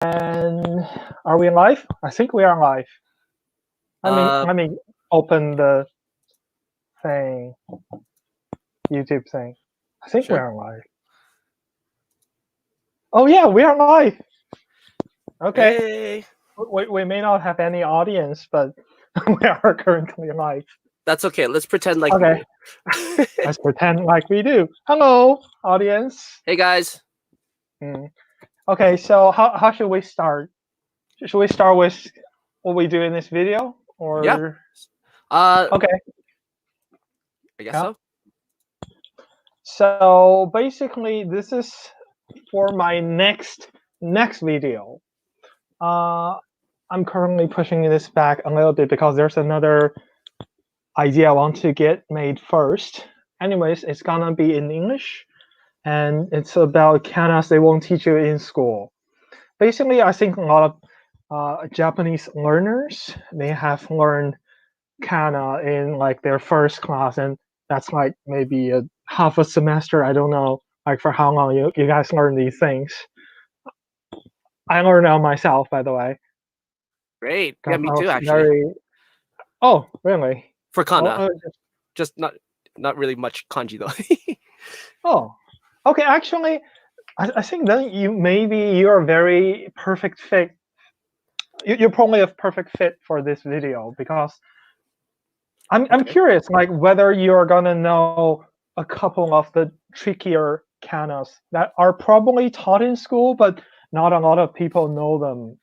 And are we live? I think we are live. Uh, Let me open the thing, YouTube thing. I think we sure. are live. Oh yeah, we are live. Okay, Hey, we may not have any audience, but we are currently live. that's okay. Let's pretend like we Okay, do. let's pretend like we do. Hello, audience. Hey guys. Hmm. Okay, so how should we start? Should we start with what we do in this video, Yeah. or Uh, okay? I guess Yeah. so. So basically, this is for my next video. Uh, I'm currently pushing this back a little bit because there's another idea I want to get made first. Anyways, it's gonna be in English, and it's about Kanas they won't teach you in school. Basically, I think a lot of Japanese learners they have learned Kana in like their first class, and that's like maybe a half a semester. I don't know, like for how long you guys learn these things. I learned on myself, by the way, Great. Yeah, because me I too, was actually. very. Oh, really? For Oh, Kana, just not really much kanji though. oh, okay. Actually, I think then you're a very perfect fit. You're probably a perfect fit for this video because I'm Okay. curious, like whether you're gonna know a couple of the trickier kanas that are probably taught in school, but not a lot of people know them.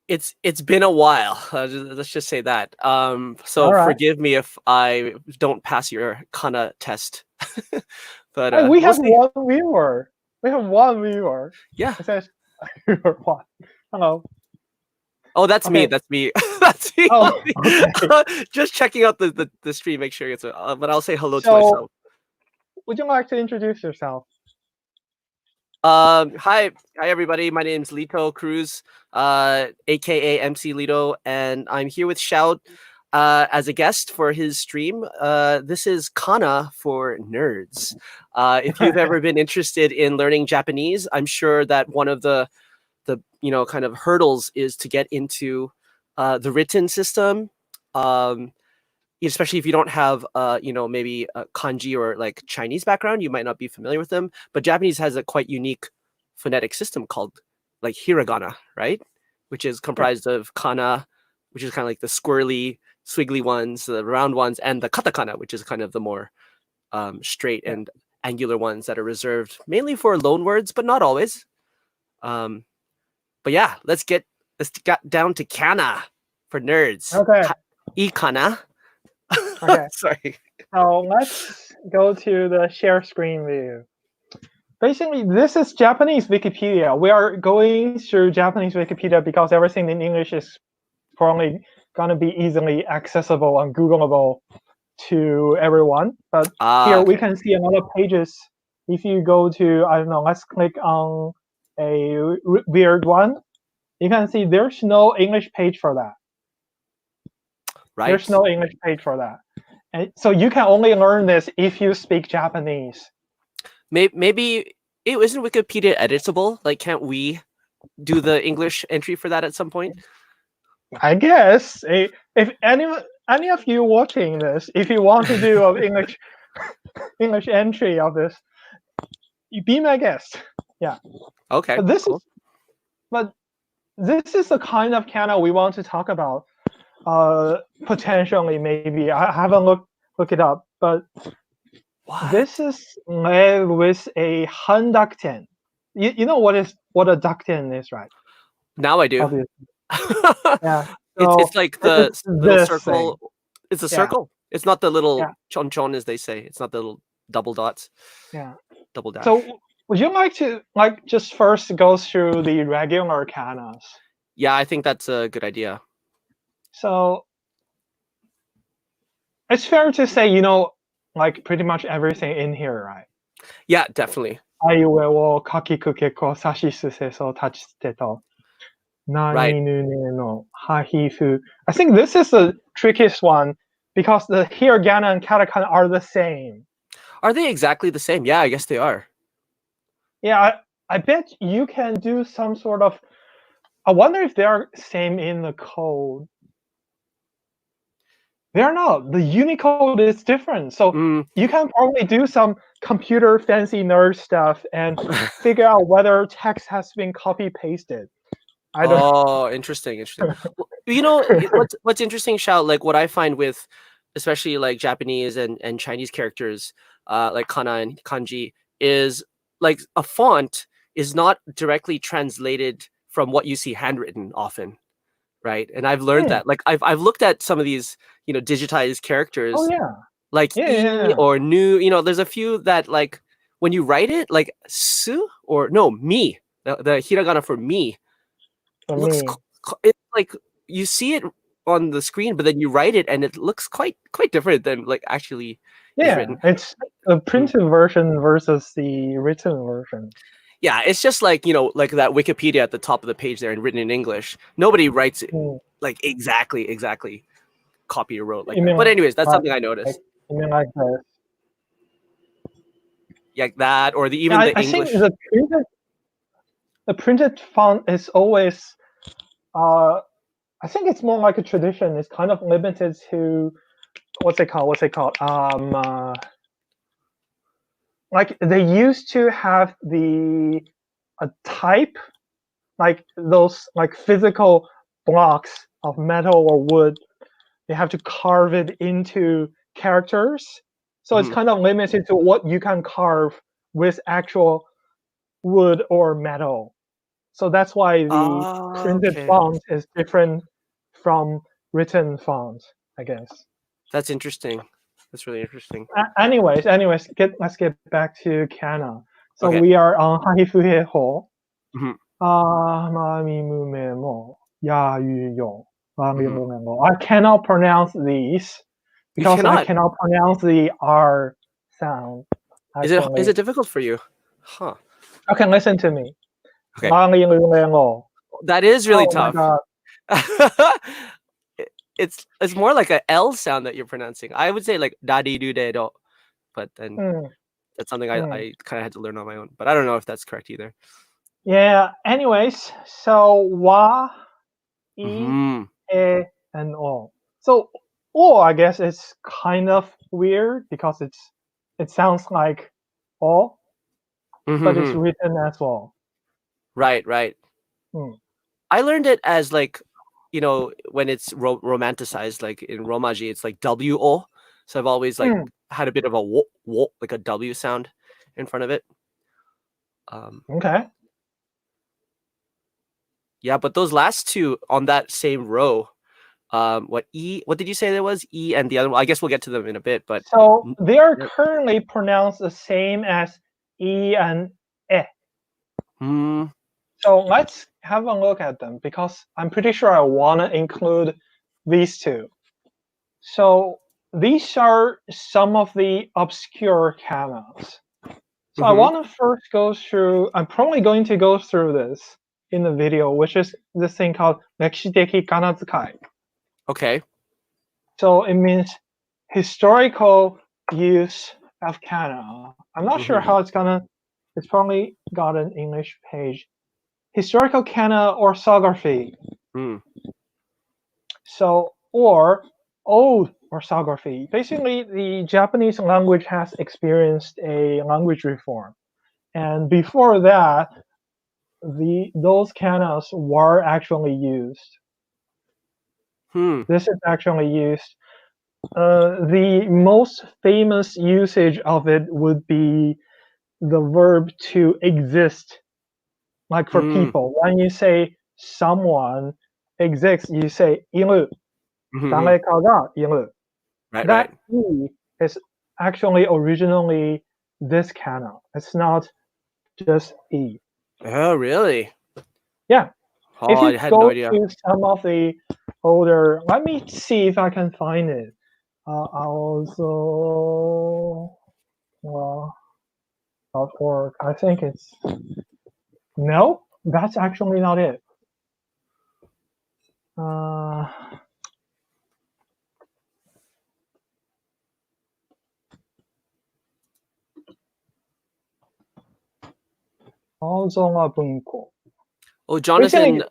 It's been a while. Let's just say that. All So right. forgive me if I don't pass your Kana test. But Hey, we we'll have see. one viewer. We have one viewer. Yeah. It says viewer one. Hello. Oh, that's me. Okay. That's me. That's me. Oh, okay. Just checking out the stream, make sure it's. But I'll say hello to So, myself. would you like to introduce yourself? Hi everybody. My name's Lito Cruz, aka MC Lito, and I'm here with Shout as a guest for his stream. This is Kana for nerds. If you've ever been interested in learning Japanese, I'm sure that one of the kind of hurdles is to get into the written system. Um, Especially if you don't have maybe a kanji or like Chinese background, you might not be familiar with them, but Japanese has a quite unique phonetic system called like hiragana, right, which is Sure. comprised of kana, which is kind of like the squirrely squiggly ones, the round ones, and the katakana, which is kind of the more straight Yeah. and angular ones that are reserved mainly for loan words, but not always. um but yeah, let's get down to kana for nerds. Okay. Ikana. Okay. Sorry. So let's go to the share screen view. Basically, this is Japanese Wikipedia. We are going through Japanese Wikipedia because everything in English is probably gonna be easily accessible and Googleable to everyone. But here we Okay. can see a lot of pages. If you go to, I don't know, let's click on a weird one. You can see there's no English page for that. There's Right. no English page for that. And so you can only learn this if you speak Japanese. Maybe it isn't Wikipedia editable. Like, can't we do the English entry for that at some point? I guess if any of you watching this, if you want to do an English entry of this, you be my guest. Yeah, Okay. but this Cool. is but this is the kind of canon we want to talk about. Potentially, maybe I haven't look it up, but What? this is made with a handakten. You know what a ducten is, right? Now I do. Obviously, yeah. It's So like the it's little this thing. circle. It's a Yeah, circle. It's not the yeah, little chon chon as they say. It's not the little double dots, yeah. double dash. So would you like to like just first go through the regular kanas? Yeah, I think that's a good idea. So it's fair to say you know like pretty much everything in here, right? Yeah, definitely. あいうえを書きくけこさしすせそたちつてと Right. nani nu ne no ha hi fu. I think this is the trickiest one because the hiragana and katakana are the same. Are they exactly the same? Yeah, I guess they are. Yeah, I bet you can do some sort of I wonder if they are same in the code. They are not. The Unicode is different. So Mm. you can probably do some computer fancy nerd stuff and figure out whether text has been copy pasted. I don't. Oh, interesting. What's interesting, Shao, like what I find with especially like Japanese and Chinese characters, like kana and kanji, is like a font is not directly translated from what you see handwritten often, right? And I've learned Hmm. that. Like I've looked at some of these, digitized Oh characters yeah. like Yeah, e yeah, yeah. or nu, there's a few that like when you write it like su or no, mi, the hiragana for me For looks me. it's like you see it on the screen, but then you write it and it looks quite different than like actually is Yeah, written. it's the Mm. printed version versus the written version. Yeah, it's just like, like that Wikipedia at the top of the page there and written in English. Nobody writes it Hmm. like exactly copy or wrote like You that. mean But anyways, that's like, something I like noticed. you mean like this? Like that, or Yeah, even the I think English. the printed font is always I think it's more like a tradition. It's kind of limited to what's it called? What's it called? Like they used to have the a type like those like physical blocks of metal or wood. They have to carve it into characters. So it's Mhm. kind of limited to what you can carve with actual wood or metal. So that's why the Ah, printed okay. font is different from written font, I guess. That's interesting. That's really interesting. Anyways, let's get back to Kana. So Okay. we are on Haifuheho. Mhm. Mhm. I cannot pronounce these You because I cannot. cannot pronounce the R sound. Is Actually, it difficult for you? Huh. okay, listen to me. Okay. That is really Oh my tough. god. It's more like a L sound that you're pronouncing. I would say like daddy do de do, but then Mm, that's something I, mm. I kind of had to learn on my own. But I don't know if that's correct either. Yeah. Anyways, so wa, e, Hmm. e, and o. So o, I guess it's kind of weird because it sounds like o, but it's Hmm. written as well. Right, right. Hmm. I learned it as like, when it's romanticized, like in Romaji, it's like W-O. So I've always like Hmm. had a bit of a wo, like a W sound in front of it. Um, Okay. yeah, but those last two on that same row, what did you say there was? E and the other one. I guess we'll get to them in a bit, but So n- they are yeah. currently pronounced the same as e and e. Hmm. So let's have a look at them because I'm pretty sure I want to include these two. So these are some of the obscure kanas. So I Hmm. want to first go through, I'm probably going to go through this in the video, which is this thing called Nekshideki Kanatsukai. Okay. So it means historical use of kana. I'm not sure Hmm. how it's probably got an English page. Historical kana orthography. Mm. So, or old orthography. Basically, the Japanese language has experienced a language reform. And before that, those kanas were actually used. Hmm. This is actually used. The most famous usage of it would be the verb to exist, like for Mm. people. When you say someone exists, you say 이루, Hmm.誰かが 이루. Right, right. That e is actually originally this kana. It's not just e. Oh, really? Yeah. If Oh, I you had no go idea. to some of the older, let me see if I can find it. Also, well, .org. I think it's no. That's actually not it. Uh, also 文庫. Oh, Basically, Jonathan.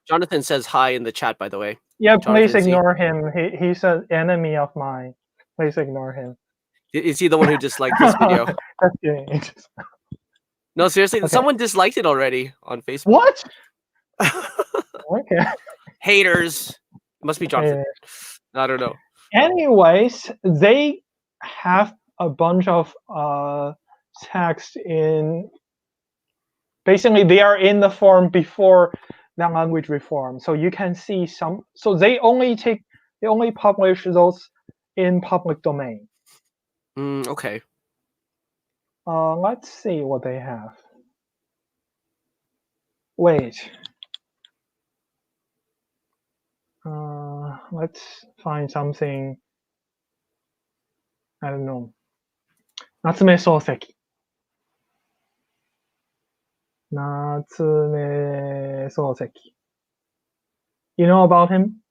Jonathan says hi in the chat, by the way. Yeah, Jonathan, please ignore him. He's an enemy of mine. Please ignore him. Is he the one who disliked this video? Just kidding. No, seriously, Okay. someone disliked it already on Facebook. What? Okay. Haters. It must be Jonathan. I don't know. Anyways, they have a bunch of text in. Basically, they are in the form before the language reform, so you can see some. So they only publish those in public domain. Okay. Let's see what they have. Wait. Let's find something. I don't know. Natsume Soseki. Natsume Soseki. You know about him?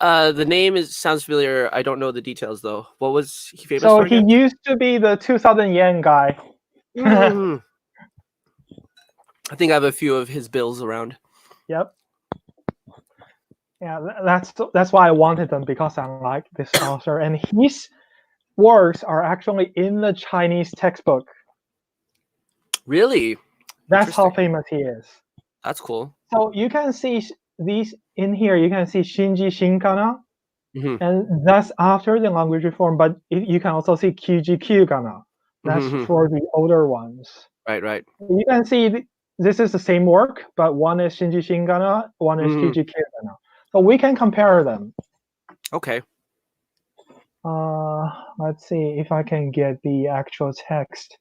The name sounds familiar. I don't know the details though. What was he famous So for again? he used to be the 2,000 yen guy. I think I have a few of his bills around. Yep. Yeah, that's why I wanted them, because I like this author, and his works are actually in the Chinese textbook. Really? That's how famous he is. That's cool. So you can see these in here. You can see Shinji Shinkana, and that's after the language reform. But you can also see Kyuji Kyugana. That's for the older ones. Right. You can see this is the same work, but one is Shinji Shinkana, one is Kyuji Kyugana. So we can compare them. Okay. Let's see if I can get the actual text.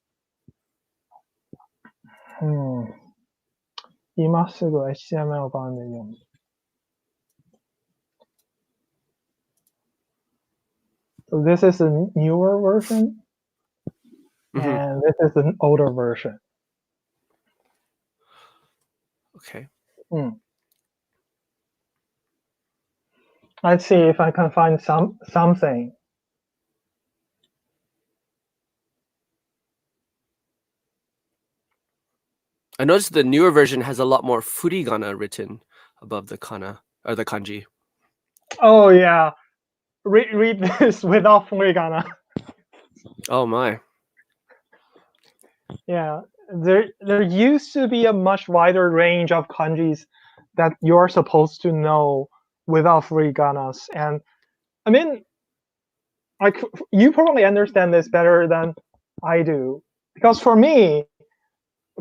今すぐ HTML 版で読む。So this is a newer version, and this is an older version. Okay. Let's see if I can find something. I noticed the newer version has a lot more furigana written above the kana or the kanji. Oh yeah, read this without furigana. Oh my. Yeah, there used to be a much wider range of kanjis that you're supposed to know without furiganas, and I mean, like, you probably understand this better than I do, because for me,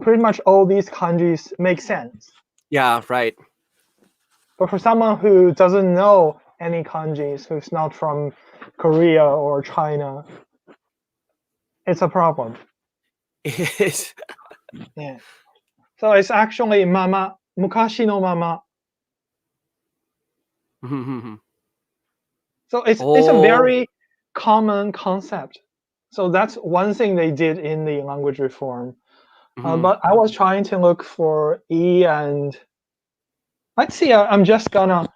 pretty much all these kanjis make sense. Yeah, right. But for someone who doesn't know any kanjis, who's not from Korea or China, it's a problem. It is. Yeah. So it's actually mama, mukashi no mama. So it's a very common concept. So that's one thing they did in the language reform. But I was trying to look for E, and let's see, I'm just gonna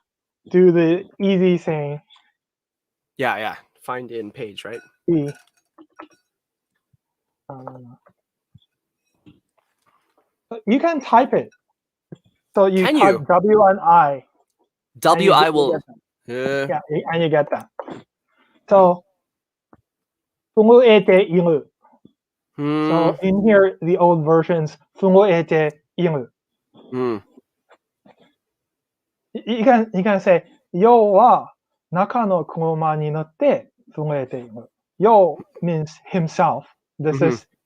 do the easy thing. Yeah. Find in page, right? E. You can type it. So you type W and I. I will. Yeah, and you get that. So, funguete ilu. So in here, the old versions, funguete ilu. You can say, Yo wa naka no kuruma ni notte funguete ilu. Yo means himself. This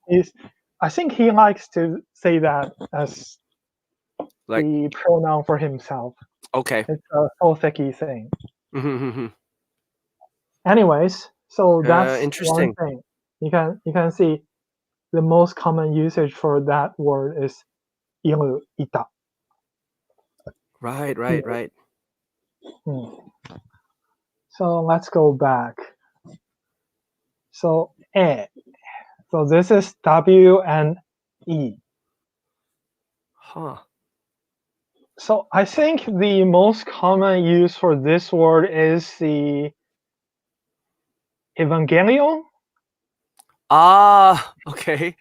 is I think he likes to say that as the pronoun for himself. Okay. It's a Soseki thing. Anyways, so that's interesting. one thing. You can see the most common usage for that word is iru ita. Right. So let's go back. So e. So this is W and E. So I think the most common use for this word is the Evangelion. Okay.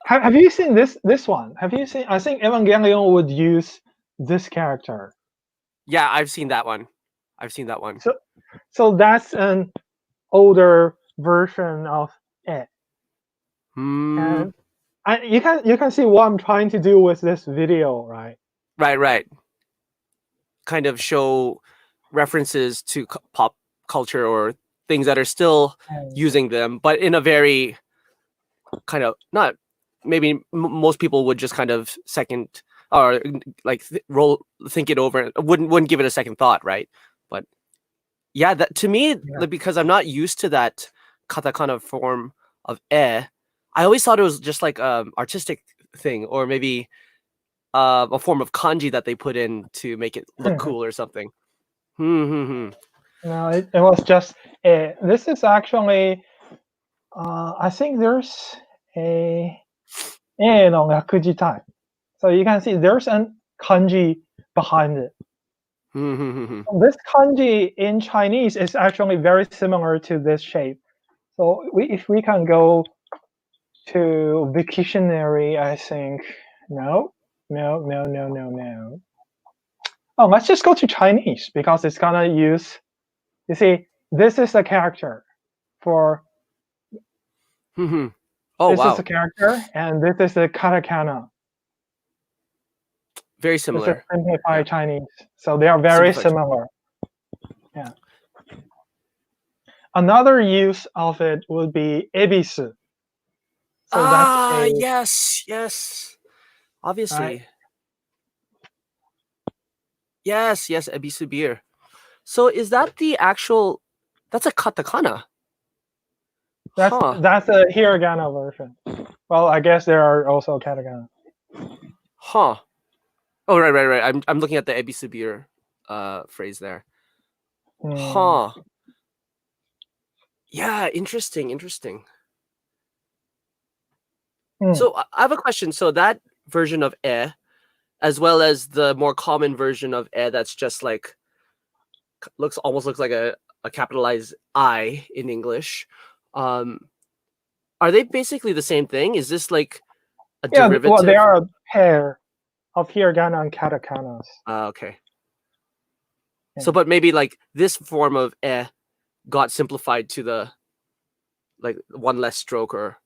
Have you seen this one? Have you seen? I think Evangelion would use this character. Yeah, I've seen that one. So that's an older version of it. Hmm. And you can see what I'm trying to do with this video, right? Right. Kind of show references to pop culture or things that are still And, using them, but in a very kind of not maybe most people would just kind of second or like think it over, wouldn't give it a second thought, right? But yeah, that to me, yeah. like, because I'm not used to that katakana form of I always thought it was just like artistic thing, or maybe a form of kanji that they put in to make it look cool or something. Hmm. No, it was just this is actually I think there's a no Yakuji type. So you can see there's an kanji behind it. Hmm. This kanji in Chinese is actually very similar to this shape. So if we can go to Dictionary, I think no. Oh, let's just go to Chinese because it's gonna use. You see, this is a character for Hmm. Oh this is a wow, character, and this is a katakana. very This is similar. Yeah, simplified Chinese, so they are very simplified. similar. Yeah. Another use of it would be ebisu. So that's Ah, a yes, right. obviously, yes, ebisu beer. So is that the actual? That's a katakana, That's huh? that's a hiragana version. Well, I guess there are also katakana. Huh. Oh, right. I'm looking at the ebisu beer phrase there. Hmm. Huh. Yeah, interesting. Hmm. So I have a question. So that version of as well as the more common version of that's just like almost looks like a capitalized I in English. Um, are they basically the same thing? Is this like a Yeah, well, they derivative? are a pair of hiragana and katakanas. Okay. So, Yeah. but maybe like this form of got simplified to the like one less stroke or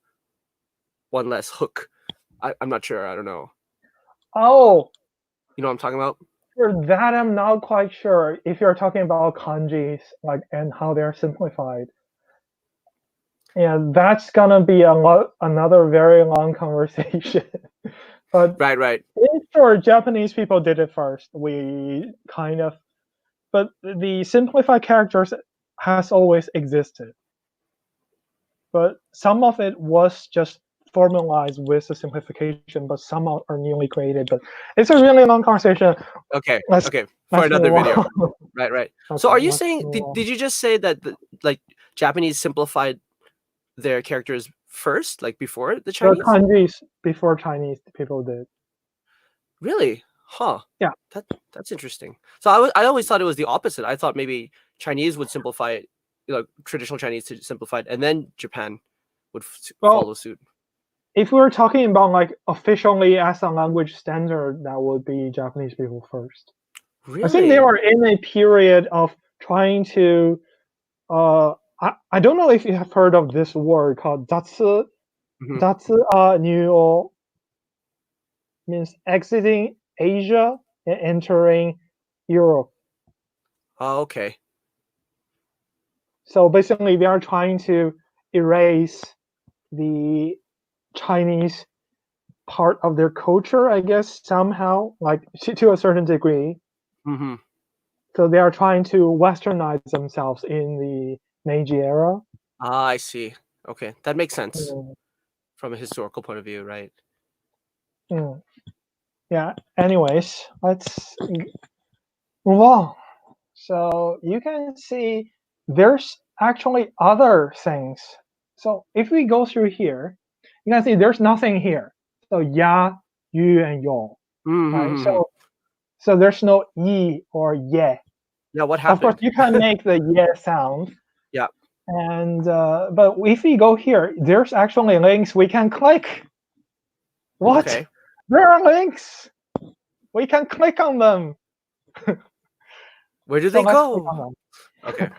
one less hook. I'm not sure. I don't know. Oh, You know what I'm talking about? for that, I'm not quite sure if you're talking about kanjis, like, and how they're simplified. Yeah, that's gonna be another very long conversation. But Right. in short, Japanese people did it first. We kind of, but the simplified characters has always existed. But some of it was just formalized with the simplification, but some are newly created. But it's a really long conversation. Let's Okay. For let's another move video. on. Right. So, Okay, are you let's saying? move on. Did you just say that like Japanese simplified their characters first, like before the The Chinese? kanjis before Chinese people did. Really? Huh. Yeah. That's interesting. So I always thought it was the opposite. I thought maybe Chinese would simplify it, traditional Chinese to simplify it, and then Japan would Well, follow suit. if we were talking about like officially as a language standard, that would be Japanese people first. I think they Really? were in a period of trying to. I don't know if you have heard of this word called datsu. Hmm. Datsu new means exiting Asia and entering Europe. Oh, okay. So basically, they are trying to erase the Chinese part of their culture, I guess, somehow, like to a certain degree. Hmm. So they are trying to westernize themselves in the Meiji era. Ah, I see. Okay, that makes sense Mm, from a historical point of view, right? mm. Yeah. Anyways, let's move on. So you can see there's actually other things. So if we go through here, you can see there's nothing here. So ya, you, and yo, right? Mm-hmm. So there's no e or ye. Yeah, what Of course, happened? you can make the ye sound, Yeah. and but if we go here, there's actually links we can click. What? Okay. There are links. We can click on them. Where do So they let's click on go? them. Okay.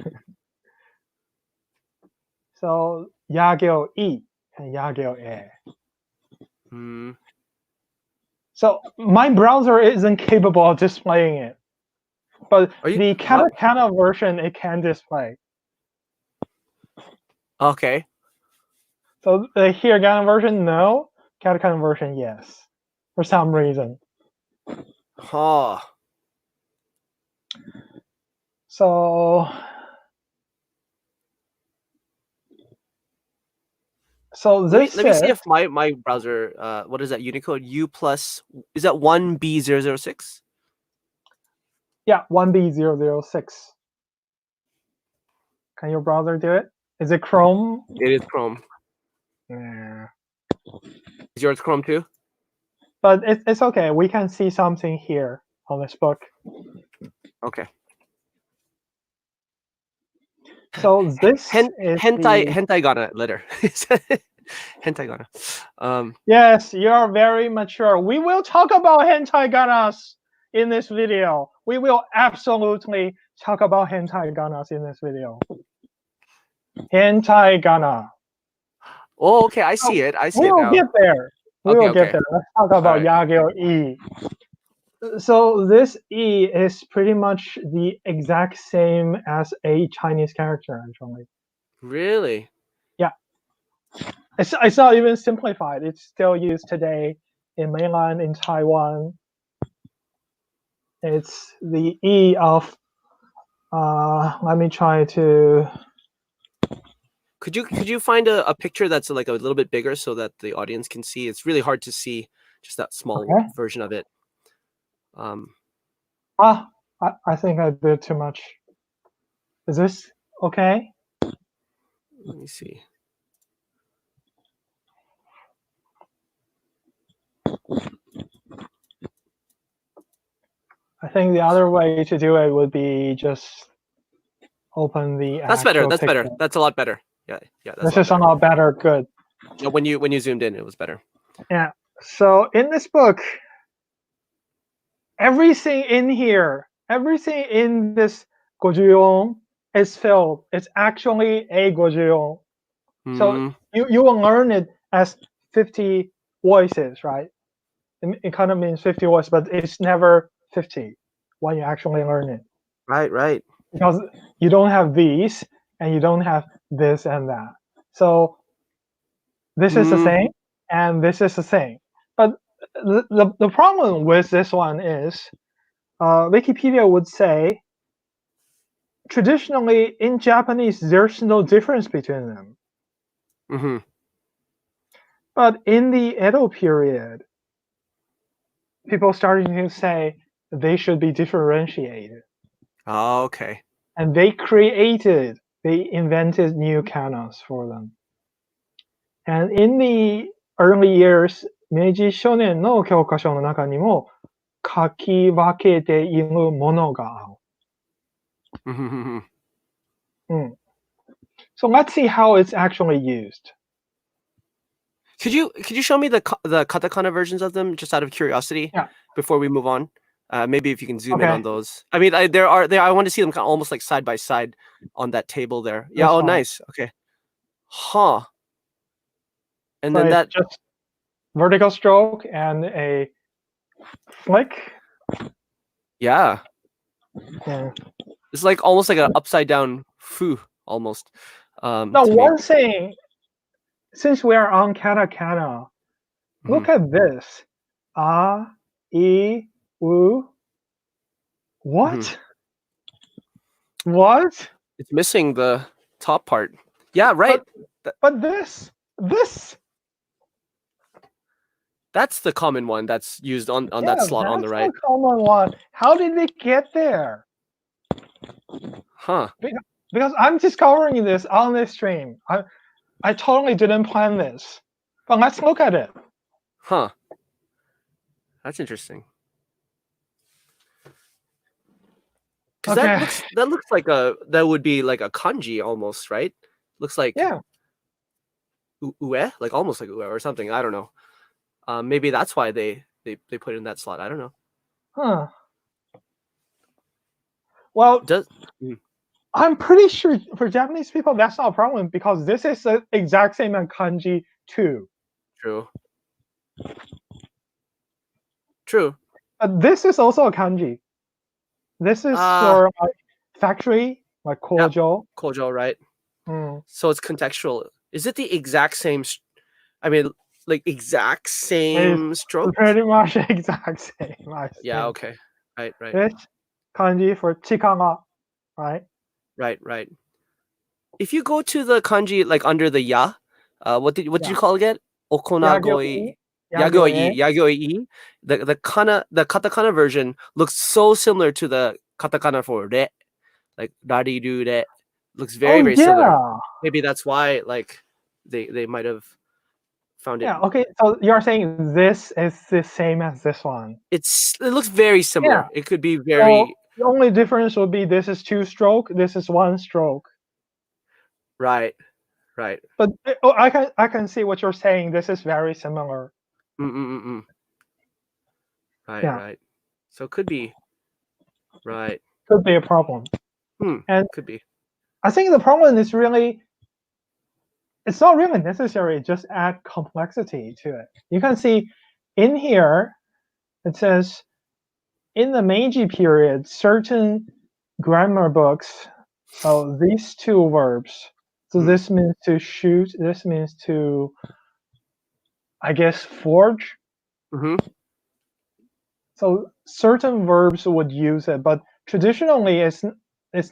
So Yagyo E and Yagyo E. Hmm. So my browser isn't capable of displaying it, but Are you the what? katakana version it can display. Okay. So the hiragana version, no. Katakana version, yes. For some reason. Huh. So this Let me see says, if my browser what is that Unicode U plus is that 1B006? yeah, 1B006. Can your browser do it? Is it Chrome? It is Chrome. Yeah. Is yours Chrome too? But it's okay. We can see something here on this book. Okay. So this is the Hentai Gana letter. Hentai Gana. yes, you are very mature. We will talk about hentai ganas in this video. We will absolutely talk about hentai ganas in this video. Hentai gana. Oh, okay. I see So it. I see we it will now. get there. We Okay, will get okay. there. Let's talk All about right. Yagyo E. So this E is pretty much the exact same as a Chinese character, actually. Really? Yeah, it's not even simplified. It's still used today in mainland, in Taiwan. It's the E of. Let me try to. Could you find a picture that's like a little bit bigger so that the audience can see? It's really hard to see just that small Okay. version of it. Um, Ah, I think I did too much. Is this okay? let me see. I think the other way to do it would be just open the That's better. actual That's picture. better. That's a lot better. Yeah, yeah, that's This a lot is a better. lot better. Good. Yeah, when you zoomed in, it was better. Yeah. So in this book, everything in here, everything in this gojuon is filled. It's actually a gojuon. So Hmm. you will learn it as 50 voices, right? It kind of means 50 voices, but it's never 50 when you actually learn it. Right, right. Because you don't have these and you don't have this and that. So this is the Mm, same and this is the same. But the problem with this one is Wikipedia would say traditionally in Japanese there's no difference between them. hmm. But in the Edo period, people started to say they should be differentiated. Oh, okay. And they invented new kanas for them. And in the early years, 明治少年の教科書の中にも書き分けているものがある。Mhm. So let's see how it's actually used. Could you show me the katakana versions of them just out of curiosity Yeah. before we move on? Maybe if you can zoom in Okay. on those. I mean, I want to see them kind of almost like side by side on that table there. Yeah. That's Oh, fine. nice. Okay. Huh. And So then it's that. just vertical stroke and a flick. Yeah. Yeah. It's like almost like an upside down foo almost. Now, To me. one thing, since we are on katakana, Mhm. look at this. Ah, e, u. Mhm. What? What? It's missing the top part. Yeah. Right. But That, but this. that's the common one that's used on Yeah, that slot on the that's the right. common one. How did they get there? Huh. Because I'm discovering this on this stream. I totally didn't plan this. But let's look at it. Huh. That's interesting. Because Okay. that looks like that would be like a kanji almost, right? Looks like Yeah. ue, like almost like ue or something. I don't know. Maybe that's why they put it in that slot. I don't know. Huh. Well, Does I'm pretty sure for Japanese people that's not a problem because this is the exact same as kanji too. true. True. But this is also a kanji. This is for like factory, like Yeah. kojo. Kojo, right? Mm. So it's contextual. Is it the exact same? I mean, like exact same It's stroke? pretty much exact same. I Yeah. think. Okay. Right. Right. This kanji for chikanga, right? Right. Right. If you go to the kanji like under the ya, what did Yeah. you call it again? Yagyo-e. Okonagoi. Yagyo-e. Yagoi. The katakana version looks so similar to the katakana for re, like rariru re. Looks very Oh very similar. yeah. Maybe that's why like they might have found it. Yeah. Okay. So you're saying this is the same as this one? It looks very Yeah. similar. It could be So very the only difference would be this is 2-stroke, this is 1-stroke. right. Right. But I can see what you're saying. This is very similar. Mm-mm-mm. Right. Yeah. Right. So it could be right. Could be a problem. And Could be. I think the problem is really it's not really necessary. Just add complexity to it. You can see in here it says in the Meiji period, certain grammar books, these two verbs. So this means to shoot. This means to, I guess, forge. Mm-hmm. So certain verbs would use it, but traditionally it's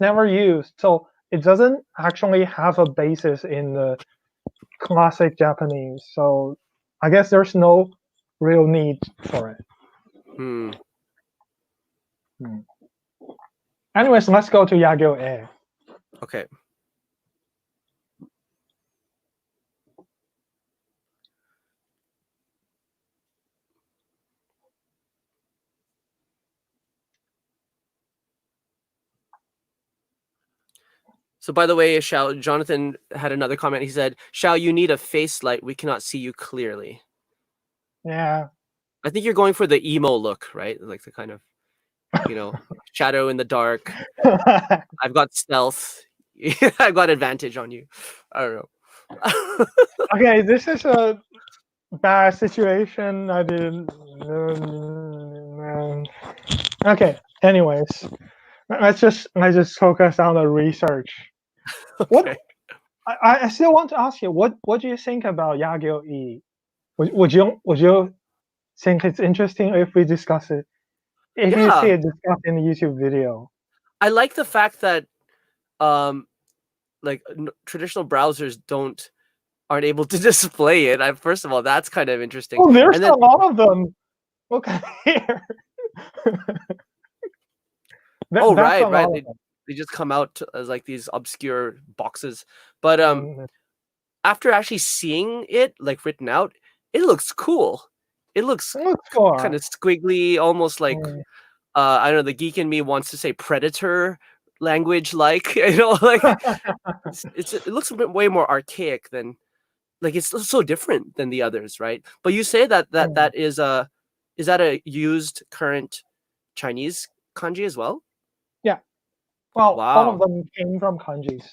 never used. So it doesn't actually have a basis in the classic Japanese. So I guess there's no real need for it. Anyways, let's go to Yagyo-e. Okay. So by the way, Shao, Jonathan had another comment. He said, "Shao, you need a face light. We cannot see you clearly." Yeah. I think you're going for the emo look, right? Like the kind of, shadow in the dark. I've got stealth. I've got advantage on you. I don't know. Okay, this is a bad situation. I didn't. Okay. Anyways, let's just focus on the research. What Okay. I still want to ask you, what do you think about Yagyo-e? Would you think it's interesting if we discuss it? If you see Yeah, it discussed in the YouTube video? I like the fact that like traditional browsers aren't able to display it. First of all, that's kind of interesting. Oh, there's And a then lot of them. Look at here. That's a right, lot right. of They just come out as like these obscure boxes. But them. after actually seeing it like written out, it looks cool. It looks Looks cool. kind of squiggly, almost like Mm. I don't know. The geek in me wants to say predator language, like like it looks a bit way more archaic than like it's so different than the others, right? But you say that is that a used current Chinese kanji as well? Yeah. Well, all of Wow. them came from kanjis.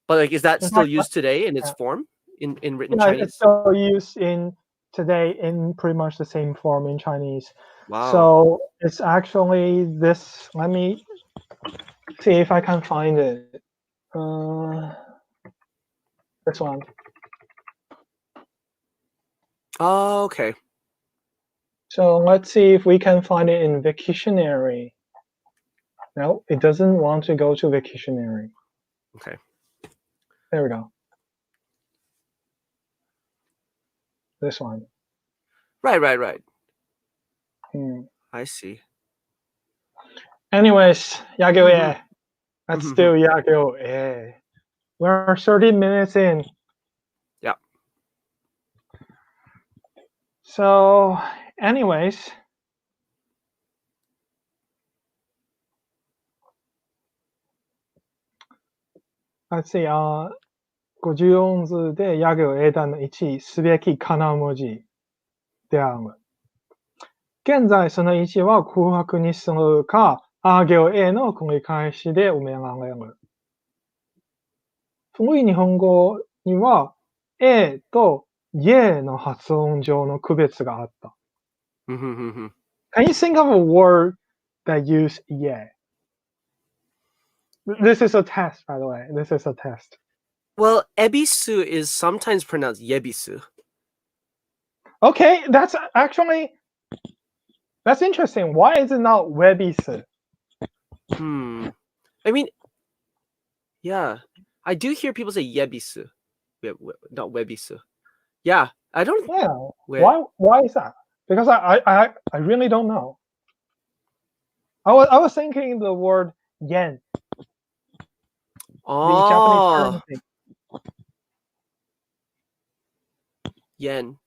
But like, is that In still fact, used today in its yeah, form in written yeah, it's Chinese? still used in today in pretty much the same form in Chinese. Wow. So it's actually this. Let me see if I can find it. This one. Oh, okay. So let's see if we can find it in Wiktionary. No, it doesn't want to go to Wiktionary. Okay. There we go. This one. Right. Hmm. I see. Anyways, Yagyo-e. Let's do Mhm. Yagyo-e. We're 30 minutes in. Yeah. So, anyways, let's see. 50音図でヤ行英単の1すべきかな文字である。現在その1は空白にするか、あ行 A の繰り返しで埋められる。古い日本語には A と ye の発音上の区別があった。Can you think of a word that use ye? This is a test, by the way. This is a test. Well, ebisu is sometimes pronounced yebisu. Okay, that's interesting. Why is it not webisu? I mean, yeah, I do hear people say yebisu, not webisu. Yeah, I don't. Yeah. Why is that? Because I really don't know. I was thinking the word yen. The Japanese currency. Yen.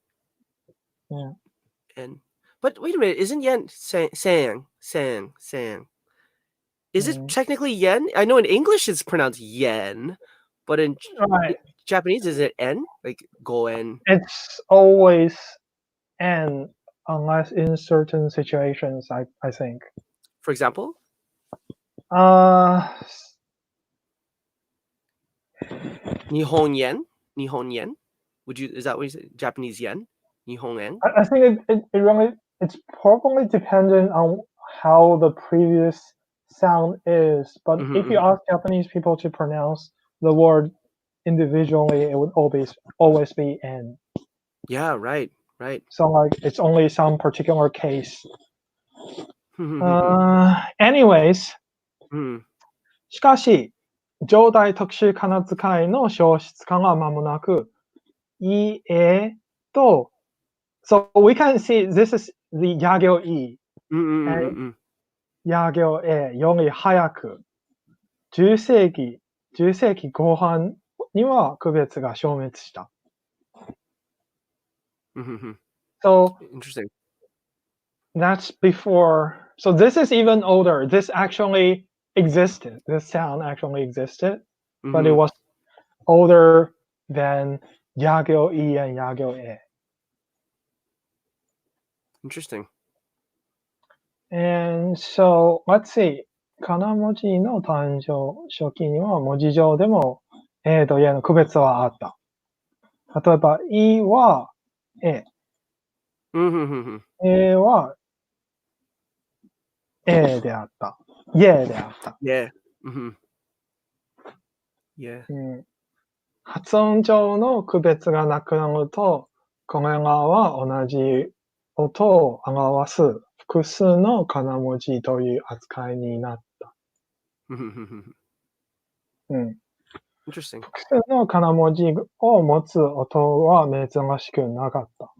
Yeah. Yen. But wait a minute, isn't yen sang? Is it technically yen? I know in English it's pronounced yen, but in Japanese is it en? Like goen? It's always en, unless in certain situations, I think. For example? Nihon yen? Nihon yen? Is that what you say? Japanese yen? Nihon yen? I think it's probably dependent on how the previous sound is. But if you ask Japanese people to pronounce the word individually, it would always be en. Yeah, right. So like it's only some particular case. Anyways, しかし、上代特殊仮名遣いの消失化が間もなく、いえと、So we can see this is the や行 E and や行 A より早く、10世紀後半には区別が消滅した。So, interesting. That's before. So this is even older. This actually existed. This sound actually existed, but it was older than Yagyo E and Yagyo A. Interesting. And so, let's see. かな文字の誕生初期には文字上でも A と A の区別はあった。例えば、E は A。A は A であった。Ye であった。Yeah. Yeah. 発音上の区別がなくなると、これらは同じ音を表す複数のかな文字という扱いになった。Interesting. 複数のかな文字を持つ音は珍しくなかった。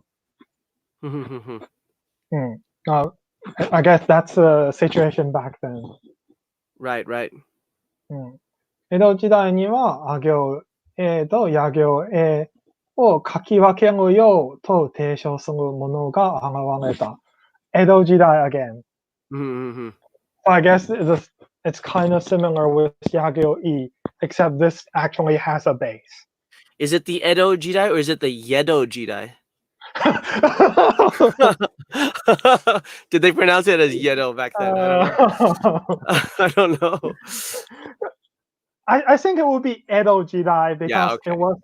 I guess that's the situation back then. Right. 江戸時代には、あ行 A とや行 A を書き分けるようと提唱するものが現れた。江戸時代 again. I guess it's kind of similar with Yagyo E, except this actually has a base. Is it the Edo Jidai or is it the Yedo Jidai? Did they pronounce it as Yedo back then? I don't know. I think it would be Edo Jidai because okay. it was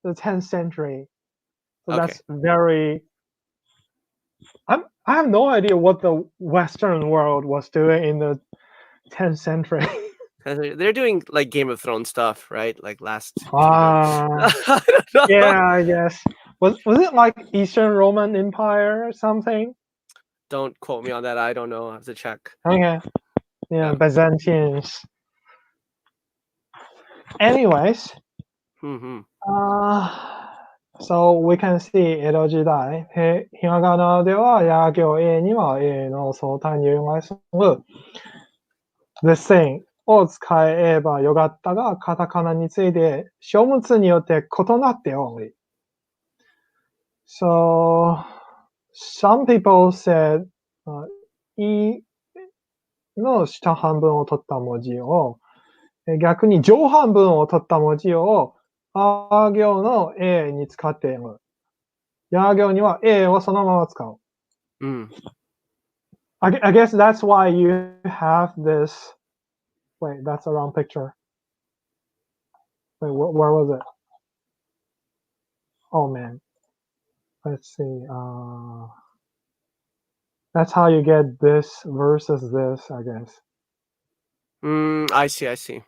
the 10th century. So Okay. that's very... I have no idea what the Western world was doing in the 10th century. They're doing like Game of Thrones stuff, right? Like last kingdom. I don't know. Yeah, I guess. Was it like Eastern Roman Empire or something? Don't quote me on that. I don't know. I have to check. Okay. Yeah. Byzantines. Anyways. So we can see 江戸時代、ひらがなではや行 A には A の相対に由来する This thing を使えばよかったが、カタカナについて書物によって異なっており。So, some people said, いの下半分を取った文字を、逆に上半分を取った文字を、あ行の A に使っている。や行には A をそのまま使う。I guess that's why you have this. Wait, that's the wrong picture. Wait, where was it? Oh man, let's see. That's how you get this versus this, I guess. I see. I see.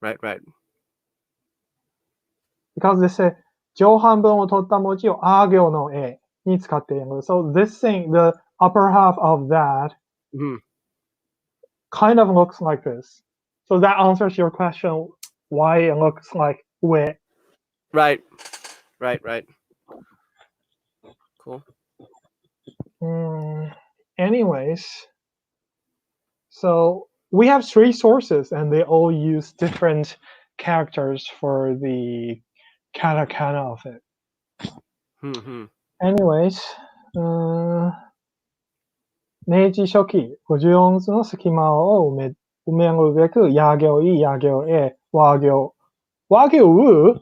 Right. Right. Because they say 上半分を取った文字をあ行の A に使っている。So this thing, the upper half of that Mhm. kind of looks like this. So that answers your question why it looks like 上. Right. Right. Right. Cool. Anyways, so we have three sources and they all use different characters for the katakana of it. Mm-hmm. Anyways, 明治初期、50音図の隙間を埋めるべく、や行い、や行へ、和行。和行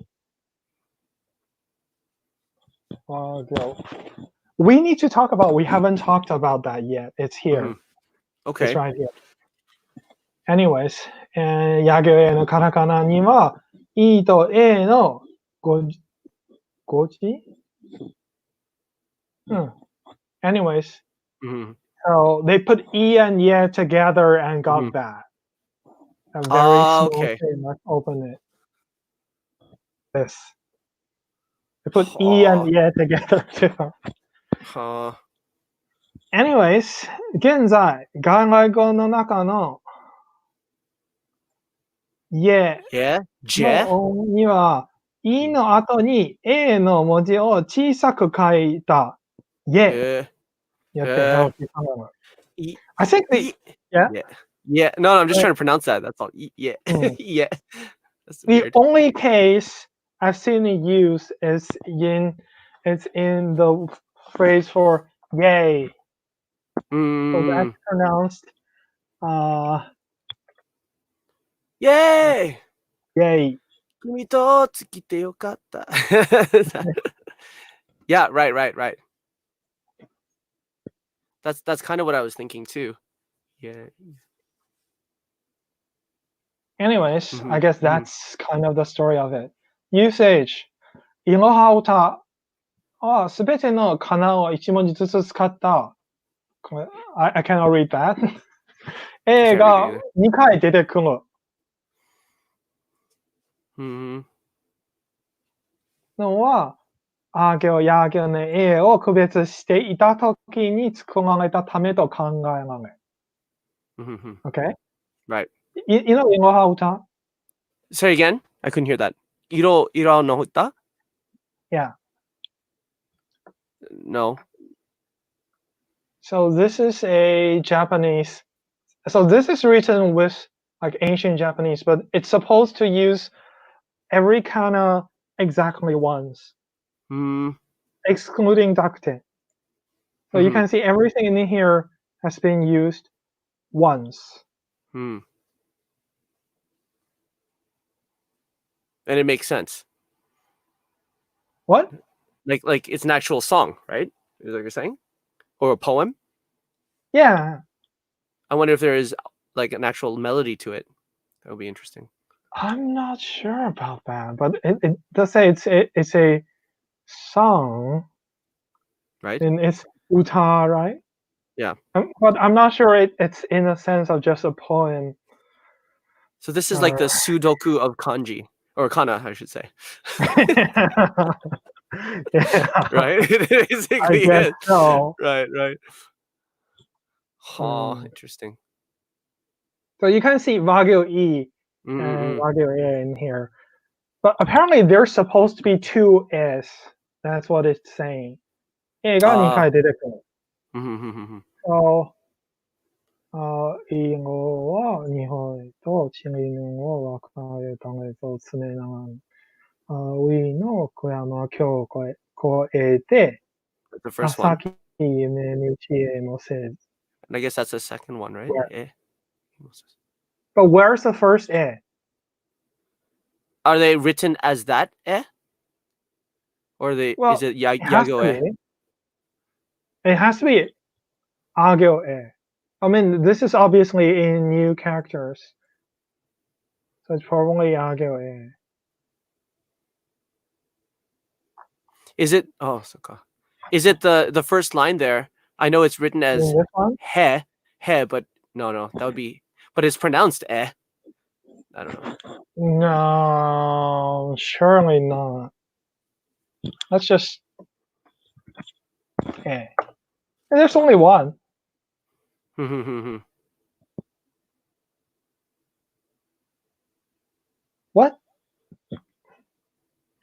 和行 We need to talk about, we haven't talked about that yet. It's here. Okay. It's right here. Anyways, や行へのカタカナには、E と A の語字Anyways, so they put E and Y together and got that. A very small Okay. thing. Let's open it. This. They put E and Y together too. Anyways, 現在、外来語の中の Yeah Yeah. の音には、E の後に A の文字を小さく書いた Yeah やって I think they, yeah? Yeah. No, I'm just trying to pronounce that. That's all. Yeah. Yeah. That's The weird. only case I've seen it used is in the phrase for yay. So that's pronounced Yay! Yay. 君と尽きてよかった。Yeah, right. That's kind of what I was thinking too. Yeah. Anyways, I guess that's kind of the story of it. Usage. いろは歌はすべてのかなを一文字ずつ使った。I cannot read that. A が2回出てくる。のは、あ行、や行の A を区別していたときに作られたためと考えられ。Okay? Right. You know いろは歌? Say again? I couldn't hear that. Iro no huta? Yeah. No. So this is a Japanese. So this is written with like ancient Japanese, but it's supposed to use every kana exactly once, excluding dakte. So you can see everything in here has been used once. And it makes sense. What? Like it's an actual song, right? Is that what you're saying? Or a poem? Yeah. I wonder if there is like an actual melody to it. That would be interesting. I'm not sure about that, but it does say it's a song, right? And it's uta, right? Yeah. But I'm not sure it's in a sense of just a poem. So this is like the Sudoku of kanji, or kana, I should say. Yeah. Right? It basically I guess is. so. Right. Interesting. So you can see Wagyu E and Wagyu A in here. But apparently there's supposed to be two S. That's what it's saying. 映画2回出てくる。So, 英語は日本とチリのを分かるためと常ながら、ウィーの小山京を越えて、 The first one. 先夢道へもせず。 And I guess that's the second one, right? Yeah. But where's the first E? Are they written as that or is it yago It has to be. agyo e. I mean, this is obviously in new characters, so it's probably agyo e. Is it? Oh, so is it the first line there? I know it's written In as this one? he, but no, that would be. But it's pronounced eh. I don't know. No, surely not. Let's just eh. And there's only one. What?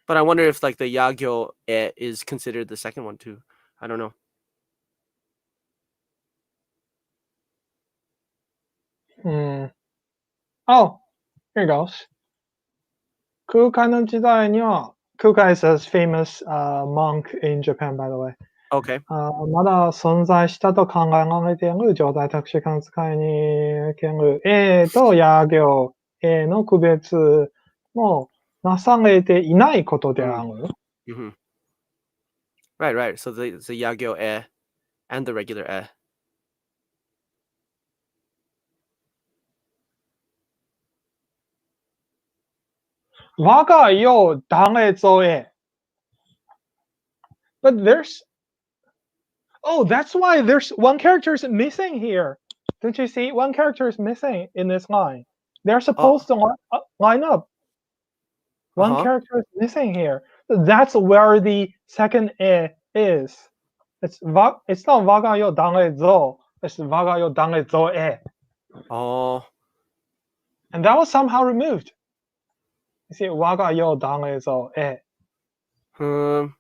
But I wonder if like the yagyo e is considered the second one too. I don't know. Oh, here goes. Kukai時代には Kukai is a famous monk in Japan, by the way. Okay. まだ存在したと考えられている状態特殊間使いにおける A と野行 A の区別もなされていないことである。Mm-hmm. Right. So the yagyo e and the regular e. 我がよ誰ぞえ But there's oh, that's why there's one character is missing here. Don't you see? One character is missing in this line. They're supposed to line up. One character is missing here. That's where the second e is. It's not 我がよ誰ぞ. It's 我がよ誰ぞえ. Oh. And that was somehow removed. You see, 我がよ誰ぞえ. You're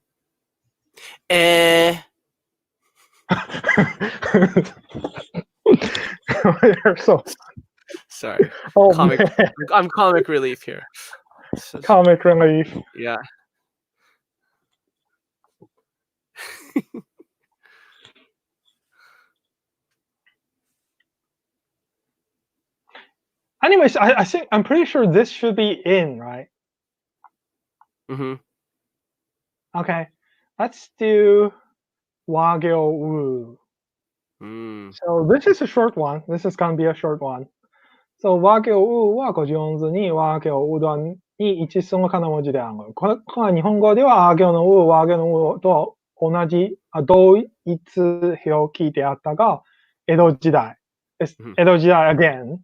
so sorry. oh, I'm comic relief here. Comic relief. Yeah. Anyways, I think I'm pretty sure this should be in, right? Mm-hmm. Okay, let's do Wagyu Wu. So this is a short one. This is gonna be a short one. So Wagyu Wu は50音図に Wagyu うどんに一致するかな文字である。これは日本語では Wagyu の Wagyu のと同じ同一表記であったが、江戸時代。江戸時代 again。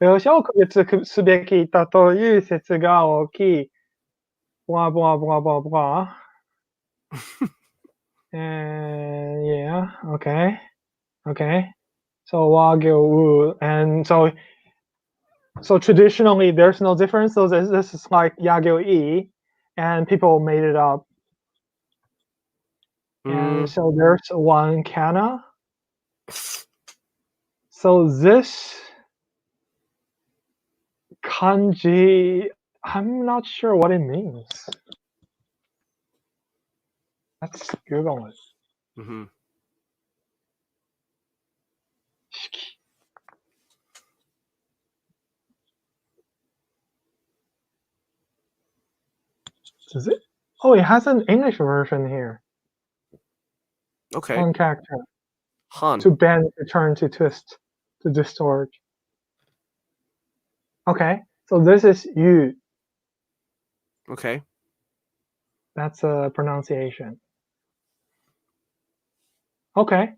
描写を区別すべきだという説が大きい。blah blah blah blah blah. And yeah, okay. So Wagyu and so traditionally there's no difference. So this is like Yagyu E, and people made it up. And so there's one Kana. So this kanji, I'm not sure what it means. Let's Google it. Mm-hmm. Does it? Oh, it has an English version here. Okay. Han character. Han. To bend, to turn, to twist, to distort. Okay, so this is Yu. Okay. That's a pronunciation. Okay.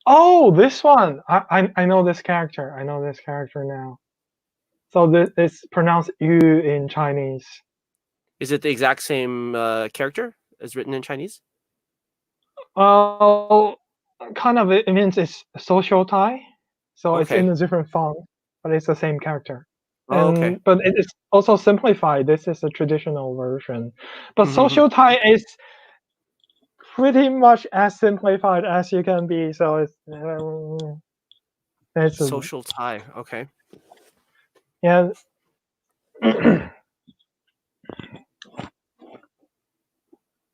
Oh, this one. I know this character. I know this character now. So this it's pronounced Yu in Chinese. Is it the exact same character as written in Chinese? Kind of. It means it's social tie, so it's in a different font, but it's the same character. And but it is also simplified. This is a traditional version, but social tie is pretty much as simplified as you can be. So it's social tie. Okay. Yeah.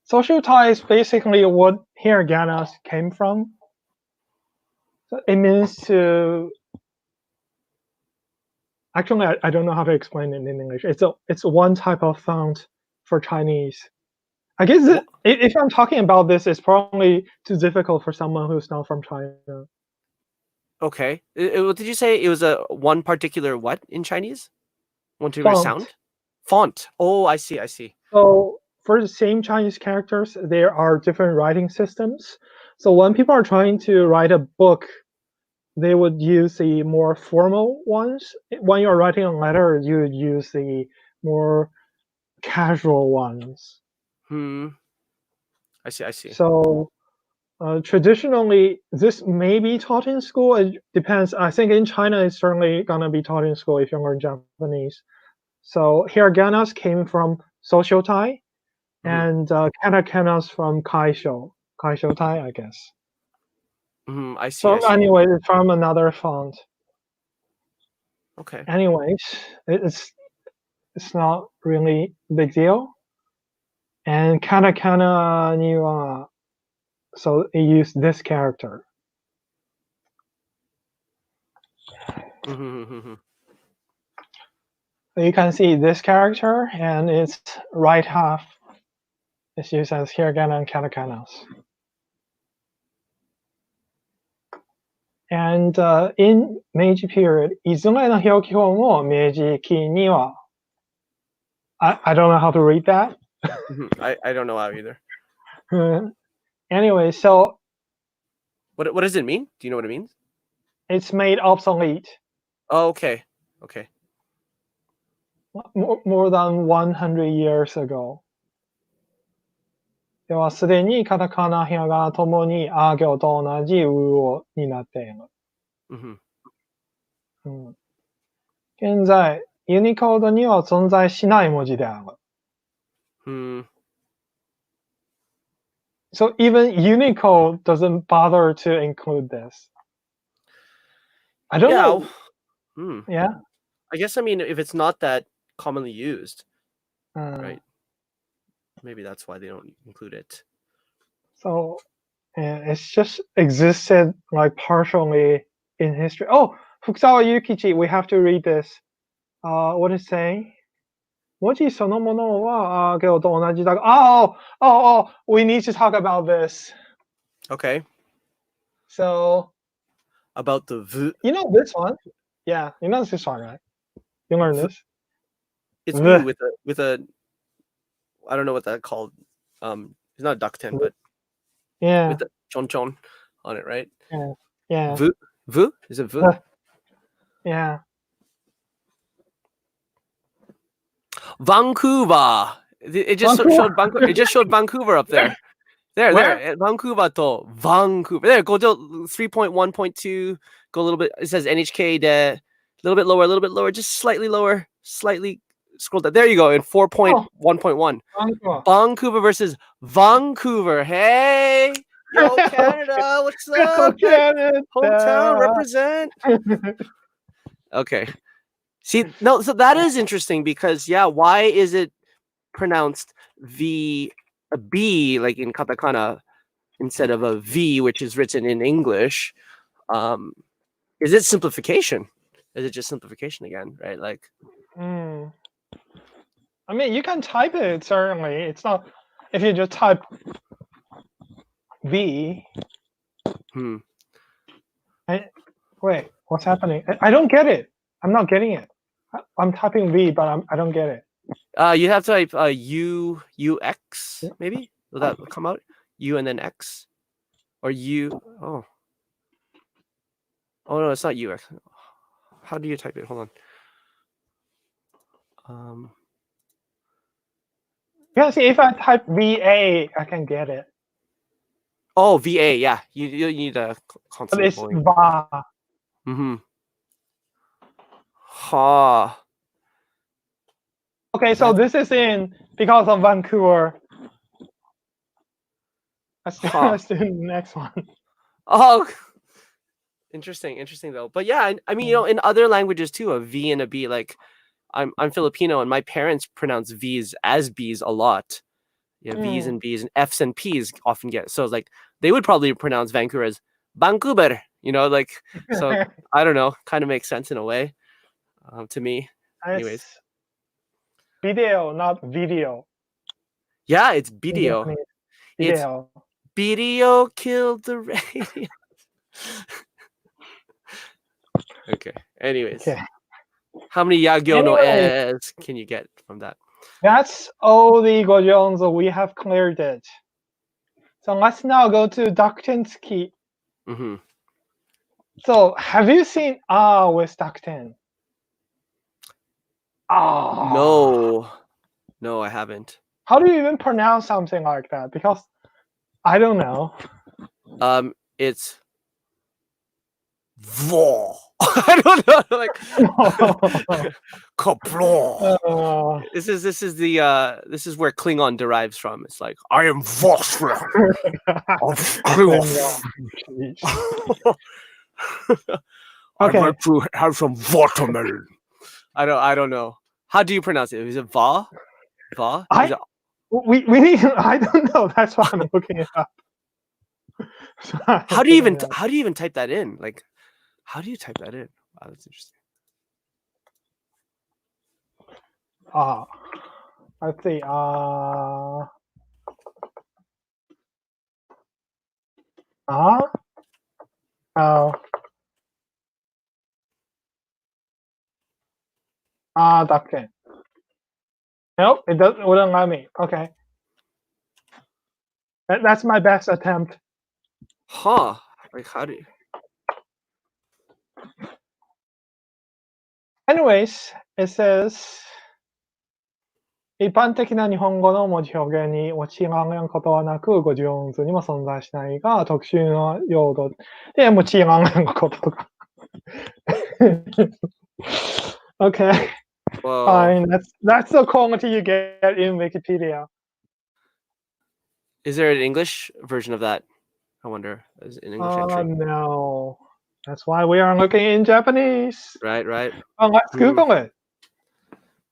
Social tie is basically what hiraganas came from. So it means to. Actually, I don't know how to explain it in English. It's one type of font for Chinese. I guess if I'm talking about this, it's probably too difficult for someone who's not from China. Okay. What did you say? It was a one particular what in Chinese? One particular Font. sound? Font. Oh, I see. I see. So for the same Chinese characters, there are different writing systems. So when people are trying to write a book, they would use the more formal ones. When you're writing a letter, you would use the more casual ones. Hmm. I see. I see. So traditionally, this may be taught in school. It depends. I think in China, it's certainly gonna be taught in school if you learn Japanese. So hiraganas came from Soshotai, Hmm. and kanakanas from Kaishotai, I guess. Hmm. I see. I So see. anyway, it's from another font. Okay. Anyways, it's not really a big deal. And katakana ni wa, so it used this character. Mm-hmm. So you can see this character, and its right half is used as hiragana and katakanas. And in Meiji period, いずれの表記法も明治期には I don't know how to read that. I don't know how either. Anyway, so What does it mean? Do you know what it means? it's made obsolete Oh, okay. Okay. more than 100 years ago. では、すでにカタカナ、ひらがなともにあ行と同じうおになっている。Mm-hmm. 現在、ユニコードには存在しない文字である。Hmm. So even Unicode doesn't bother to include this. I don't Yeah. know. Hmm. Yeah. I guess, I mean, if it's not that commonly used, right? Maybe that's why they don't include it. So it's just existed like partially in history. Oh, Fukuzawa Yukichi, we have to read this. What is it saying? 文字そのものは行と同じだが oh, we need to talk about this. Okay. So, About the v. you know this one? Yeah, you know this one, right? You learned this? It's The. with a I don't know what that called. It's not a duck tin, but Yeah, with the chon chon on it, right? yeah, V? Is it v? yeah. Vancouver. It just Vancouver. showed Vancouver. It just showed Vancouver up there. There. Where? Vancouver to Vancouver. There. Go to 3.1.2. Go a little bit. It says NHK. A little bit lower. Just slightly lower. Slightly scroll down. There you go. In 4.1.1. Vancouver. Vancouver versus Vancouver. Hey, yo, Canada. What's up? Canada. Hometown represent. Okay. See, no, so that is interesting because, yeah, why is it pronounced a B like in katakana instead of a V, which is written in English? Is it simplification? Is it just simplification again, right? Like, I mean, you can type it, certainly. It's not, if you just type V. Wait, what's happening? I don't get it. I'm not getting it. I'm typing V, but I don't get it. you have to type UX, maybe? Will that come out? U and then X? Or U? Oh no, it's not UX. How do you type it? Hold on. Yeah, see, if I type VA, I can get it. Oh, VA, yeah. You need a But consonant it's going. VA. Mm-hmm. Ha. Okay, so this is in because of Vancouver. Let's do the next one. Oh, interesting though. But yeah, I mean, in other languages too, a V and a B. Like, I'm Filipino, and my parents pronounce V's as B's a lot. Yeah, V's and B's and F's and P's often get. So it's like they would probably pronounce Vancouver as Vancouver. Like, so I don't know. Kind of makes sense in a way, to me. Anyways. It's video, not video. Yeah, it's video. Video. It's video killed the radio. Okay. Anyways, Okay. how many Yagyo no Anyway. es can you get from that? That's all the gojonzo. We have cleared it. So let's now go to Daktenski. Mm-hmm. So have you seen with Dakten? No, I haven't. How do you even pronounce something like that? Because I don't know. It's vo. I don't know. Like kaplo. This is this is where Klingon derives from. It's like I am Vosra of Klingon. I'd like to have some watermelon. I don't know. How do you pronounce it? Is it va? Va? We need. I don't know. That's why I'm looking it up. How do you even type that in? Like, how do you type that in? Wow, that's interesting. Let's see. Dakten. Nope, it wouldn't let me. Okay. That's my best attempt. Huh. Like, how do you? Anyways, it says 一般的な日本語の文字表現に用いられることはなく、語順図にも存在しないが、特殊な用語で用いられることが。Okay. Whoa. Fine. That's the quality you get in Wikipedia. Is there an English version of that? I wonder. Is it an English entry? No. That's why we are looking in Japanese. Right. Let's Google it.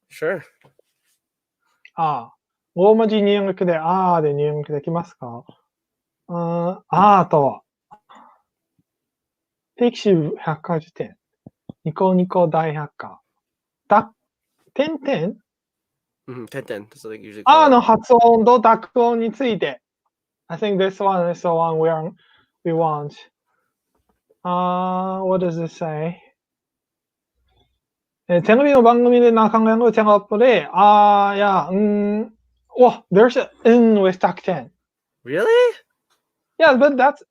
Sure. 大文字入力でで入力できますか？とは、ピクシブ百科事典、ニコニコ大百科、点々点々。That's what they usually の発音と濁音について。I think this one is the one we want. What does it say? テレビの番組で考えるテロップで、there's an N with Dakten. Really? Yeah, but that's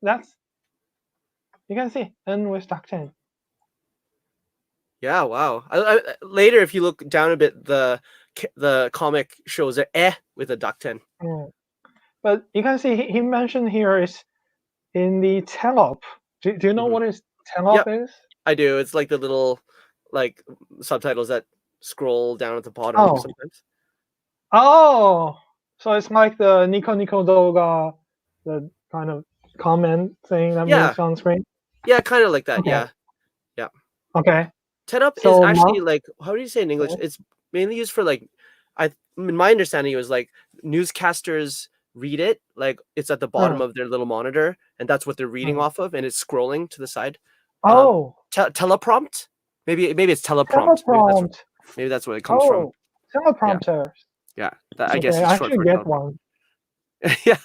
you can see N with Dakten. Yeah, wow. Later, if you look down a bit, the comic shows a with a Dakten. But you can see he mentioned here is in the telop. Do you know what is telop is? I do. It's like the little like subtitles that scroll down at the bottom sometimes. Oh, so it's like the Nico Nico Doga, the kind of comment thing that moves on screen? Yeah, kind of like that. Okay. Yeah. Okay. Tenup is actually like, how do you say in English? It's mainly used for like, in my understanding, it was like newscasters read it, like it's at the bottom of their little monitor, and that's what they're reading off of, and it's scrolling to the side. Teleprompt? Maybe it's teleprompt. Maybe that's where it comes from. Teleprompters. Yeah, I guess it's I short should for get teleprompt. one. Yeah.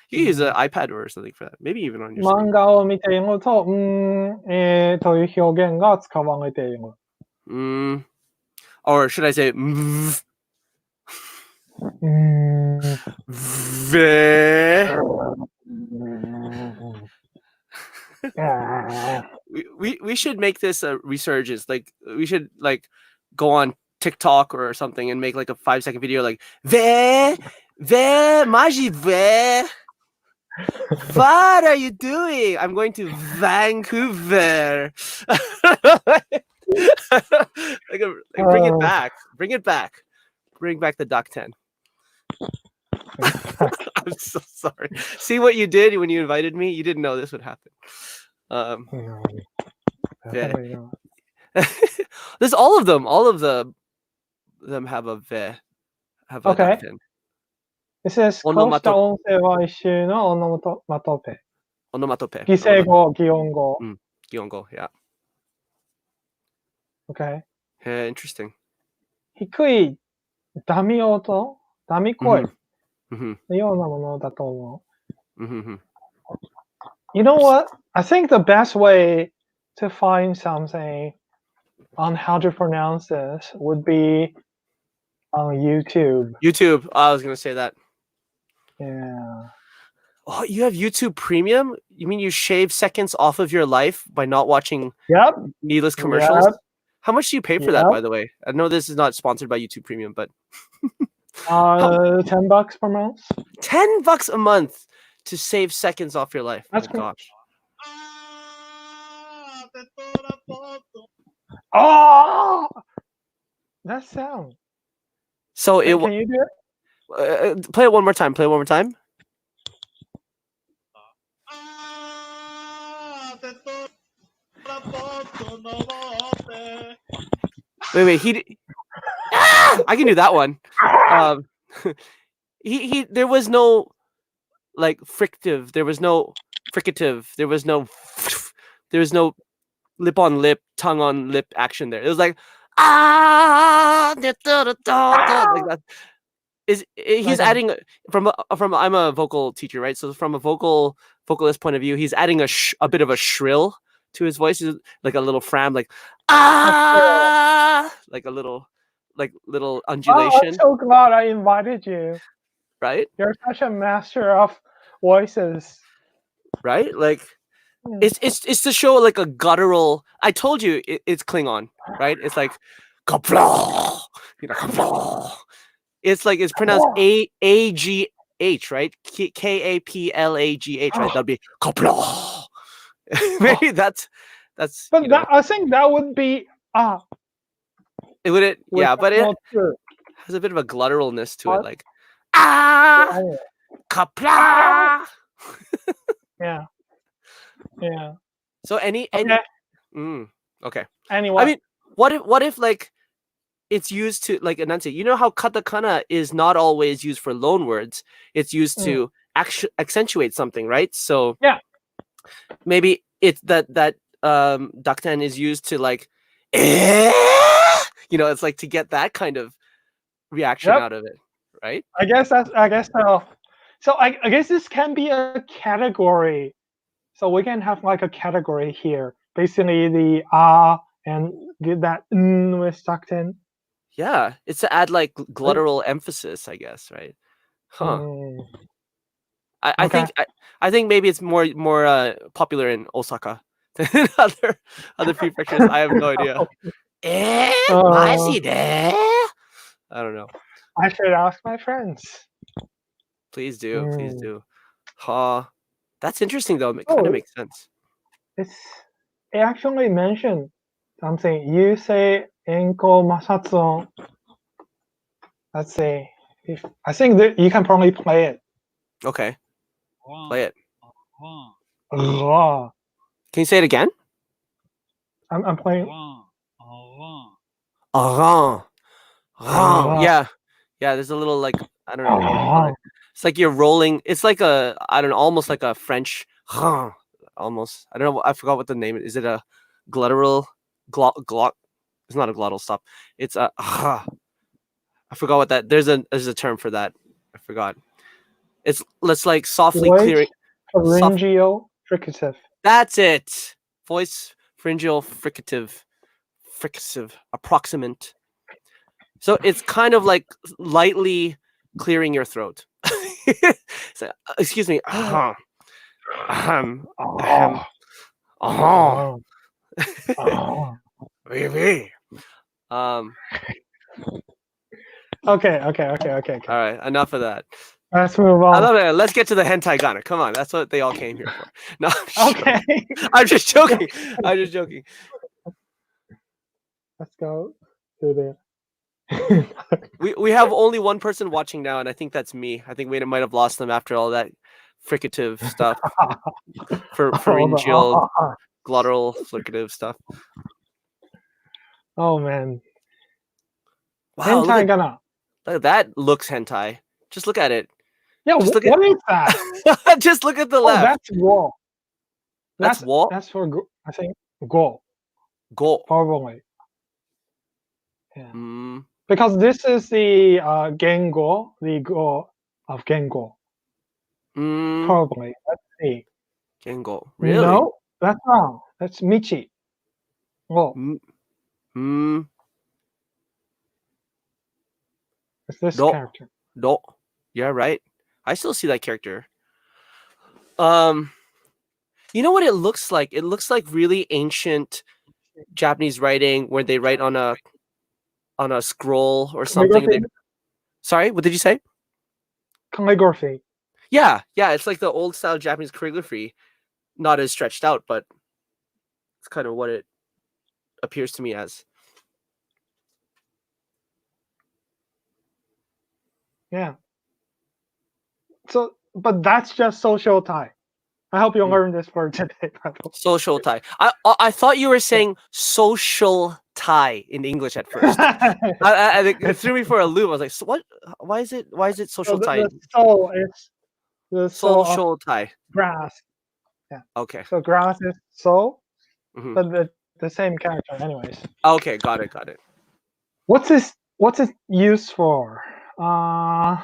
You use an iPad or something for that. Maybe even on your screen. 漫画を見ていると、という表現が使われている。Or should I say, we should make this a resurgence. Like we should like go on TikTok or something and make like a 5-second video like maji what are you doing? I'm going to Vancouver. Bring it back. Bring back the Dakten. I'm so sorry. See what you did when you invited me? You didn't know this would happen. There's all of them. All of them have a ve. Have a Dakten. It says こうした音声は一種のオノマトペ。オノマトペ。擬声語、擬音語。擬音語、yeah. Okay. Interesting. 低いダミ音、ダミ声のようなものだと思う。You know what? I think the best way to find something on how to pronounce this would be on YouTube. YouTube. I was gonna say that. Yeah. Oh, you have YouTube Premium? You mean you shave seconds off of your life by not watching Yep. needless commercials? Yep. How much do you pay for that, Yep. by the way? I know this is not sponsored by YouTube Premium, but how, $10 per month. $10 a month to save seconds off your life. That's My gosh. Oh, that sound. So it Can you do it? play it one more time. Play it one more time. Wait. I can do that one. He. There was no like frictive. There was no fricative. There was no lip on lip, tongue on lip action there. It was like like that. He's Like adding from I'm a vocal teacher, right? So from a vocalist point of view, he's adding a bit of a shrill to his voice, like a little fram, like like a little Oh, I'm undulation, so glad I invited you. right? You're such a master of voices. Right? Like Hmm. it's to show like a guttural. I told you it's Klingon, right? It's like kapla, kapla. It's like it's pronounced A-G-H, right? K-A-P-L-A-G-H, right? That'd be kapla. Maybe that's But I think that would be it would with but it not true. has a bit of a glutturalness to it, What? like Yeah. kapla. Yeah. Yeah. So any Okay. okay. Anyway. I mean, what if like it's used to like enunciate. You know how katakana is not always used for loan words. It's used to accentuate something, right? So yeah, maybe it's that dakten is used to like it's like to get that kind of reaction out of it, right? I guess so. So I guess this can be a category. So we can have like a category here. Basically the and get that with dakten. Yeah, it's to add like gluttural emphasis, I guess, right? Huh. I Okay. think maybe it's more popular in Osaka than in other prefectures. I have no idea. I don't know. I should ask my friends. Please do. Please do. Huh. That's interesting though. It kind of makes sense. It actually mentioned something. You say enko masatsu. Let's see. I think that you can probably play it. Okay. Play it. Can you say it again? I'm playing. Yeah. Yeah, there's a little like I don't know what you call it. It's like you're rolling. It's like almost like a French almost. I don't know. I forgot what the name is. Is it a gluttural glot? It's not a glottal stop. It's a I forgot what that. There's a term for that. I forgot. It's like softly clearing. Pharyngeal fricative. That's it. Voice pharyngeal fricative, approximant. So it's kind of like lightly clearing your throat. So, excuse me. Okay. All right, enough of that. Let's move on. I love it. Let's get to the hentai Kana. Come on, that's what they all came here for. No, okay. I'm just joking. I'm just joking. Let's go to the. we have only one person watching now, and I think that's me. I think we might have lost them after all that fricative stuff, pharyngeal, glottal, fricative stuff. Oh man. Wow, Hentai Kana. Look at that. Looks hentai. Just look at it. Yeah, what is that? Just look at the left. That's wall. That's wall. That's for I think go. Probably. Yeah. Because this is the Gengo, the go of Gengo. Probably. Let's see. Gengo. Really? No, that's wrong. That's Michi. Oh, Hmm. it's this No. character. No. Yeah, right. I still see that character. Um, you know what it looks like? It looks like really ancient Japanese writing where they write on a scroll or something. Calligraphy. Sorry, what did you say? Calligraphy. Yeah, it's like the old style Japanese calligraphy, not as stretched out, but it's kind of what it appears to me as. Yeah. So, but that's just social tie. I hope you Hmm. learned this for today, by the Social tie. I thought you were saying social tie in English at first. It It's, threw me for a loop. I was like, so what? Why is it so social the tie? soul is the soul of Social tie. grass. Yeah. Okay. So grass is soul, Hmm. but the same character, anyways. Okay, got it. What's it used for? Uh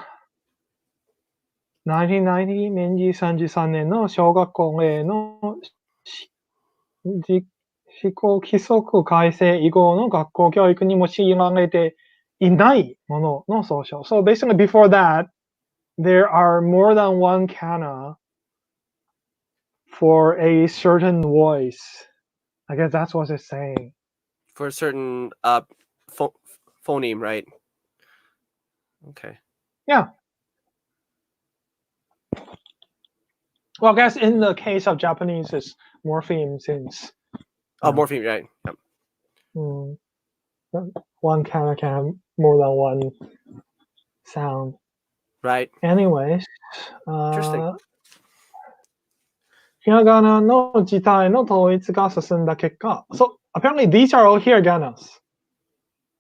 1990年次33年の小学校への施行規則改正以後の学校教育に用いられていないものの総称。So basically before that, there are more than one kana for a certain voice. I guess that's what it's saying. For a certain phoneme, right? Okay. Yeah. Well, I guess in the case of Japanese, it's morpheme since Oh, know, morpheme, right? Yep. one kana can have more than one sound. Right. Anyways, Interesting. ひらがなの自体の統一が進んだ結果、so apparently these are all hiraganas.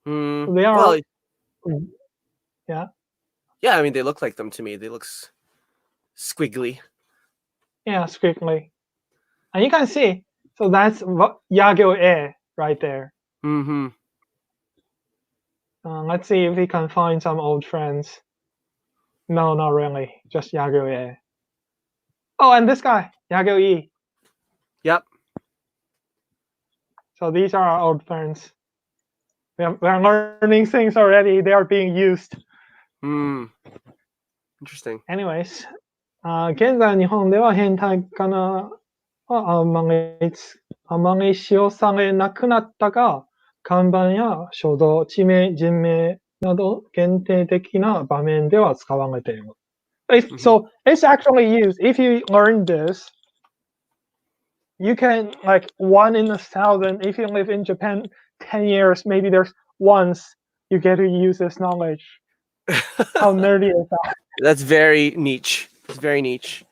They are, Well, yeah, yeah. I mean, they look like them to me. They look squiggly. yeah, squiggly. And you can see, so that's yagyo e right there. Mm-hmm. Let's see if we can find some old friends. No, not really. Just yagyo e. Oh, and this guy, yagyo e. Yep. So these are our old friends. We're learning things already. They are being used. Interesting. Anyways, 現在日本では変態かなはあまり使用されなくなったが、看板や書道、地名、人名など限定的な場面では使われている。So it's actually used. If you learn this, you can like 1 in 1,000. If you live in Japan 10 years, maybe there's once you get to use this knowledge. How nerdy is that? That's very niche. It's very niche.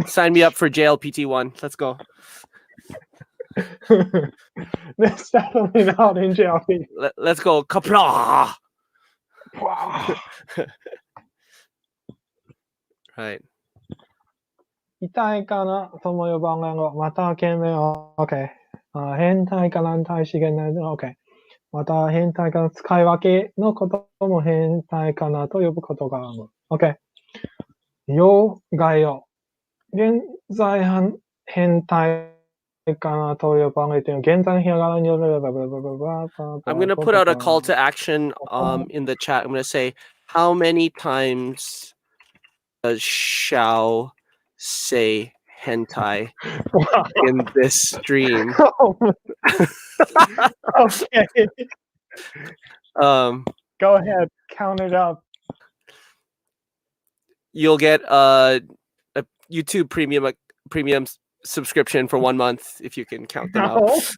Sign me up for JLPT1. Let's go. That's definitely not in JLP. Let's go. Kapra! Right. 痛いかなとも呼ばれる。また懸命を、OK。変態かな対資源ない。OK。また変態かな使い分けのことも変態かなと呼ぶことがある。OK。要概要。現在変態かなと呼ばれている。現在のひらがなによる。I'm going to put out a call to action in the chat. I'm going to say, how many times does Xiao say hentai in this stream? Okay. Go ahead. Count it up. You'll get a YouTube premium subscription for 1 month if you can count them out.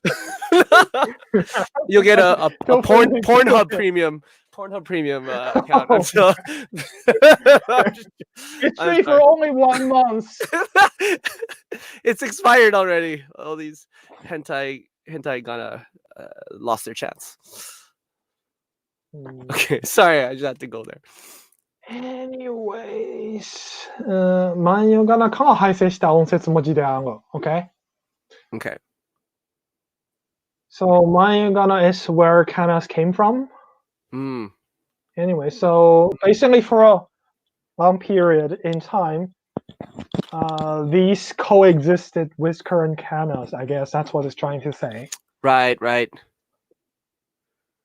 You'll get a Pornhub premium account. So it's free for only 1 month. It's expired already. All these hentai gonna lost their chance. Okay, sorry, I just had to go there. Anyways, 万葉仮名から派生した音節文字である。Okay? Okay. So 万葉仮名 is where kanas came from. Anyway, so basically for a long period in time, these coexisted with current kanas. I guess that's what it's trying to say. Right.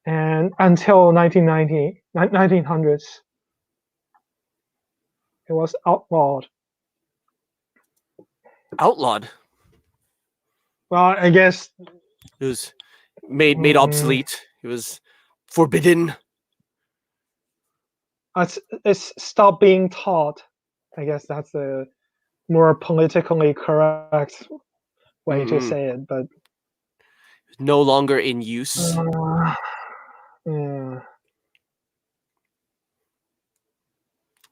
And until 1900s, it was outlawed. Outlawed. Well, I guess It was made mm, obsolete. It was forbidden. it's stopped being taught. I guess that's the more politically correct way to Mm-hmm. say it. But No longer in use. Yeah.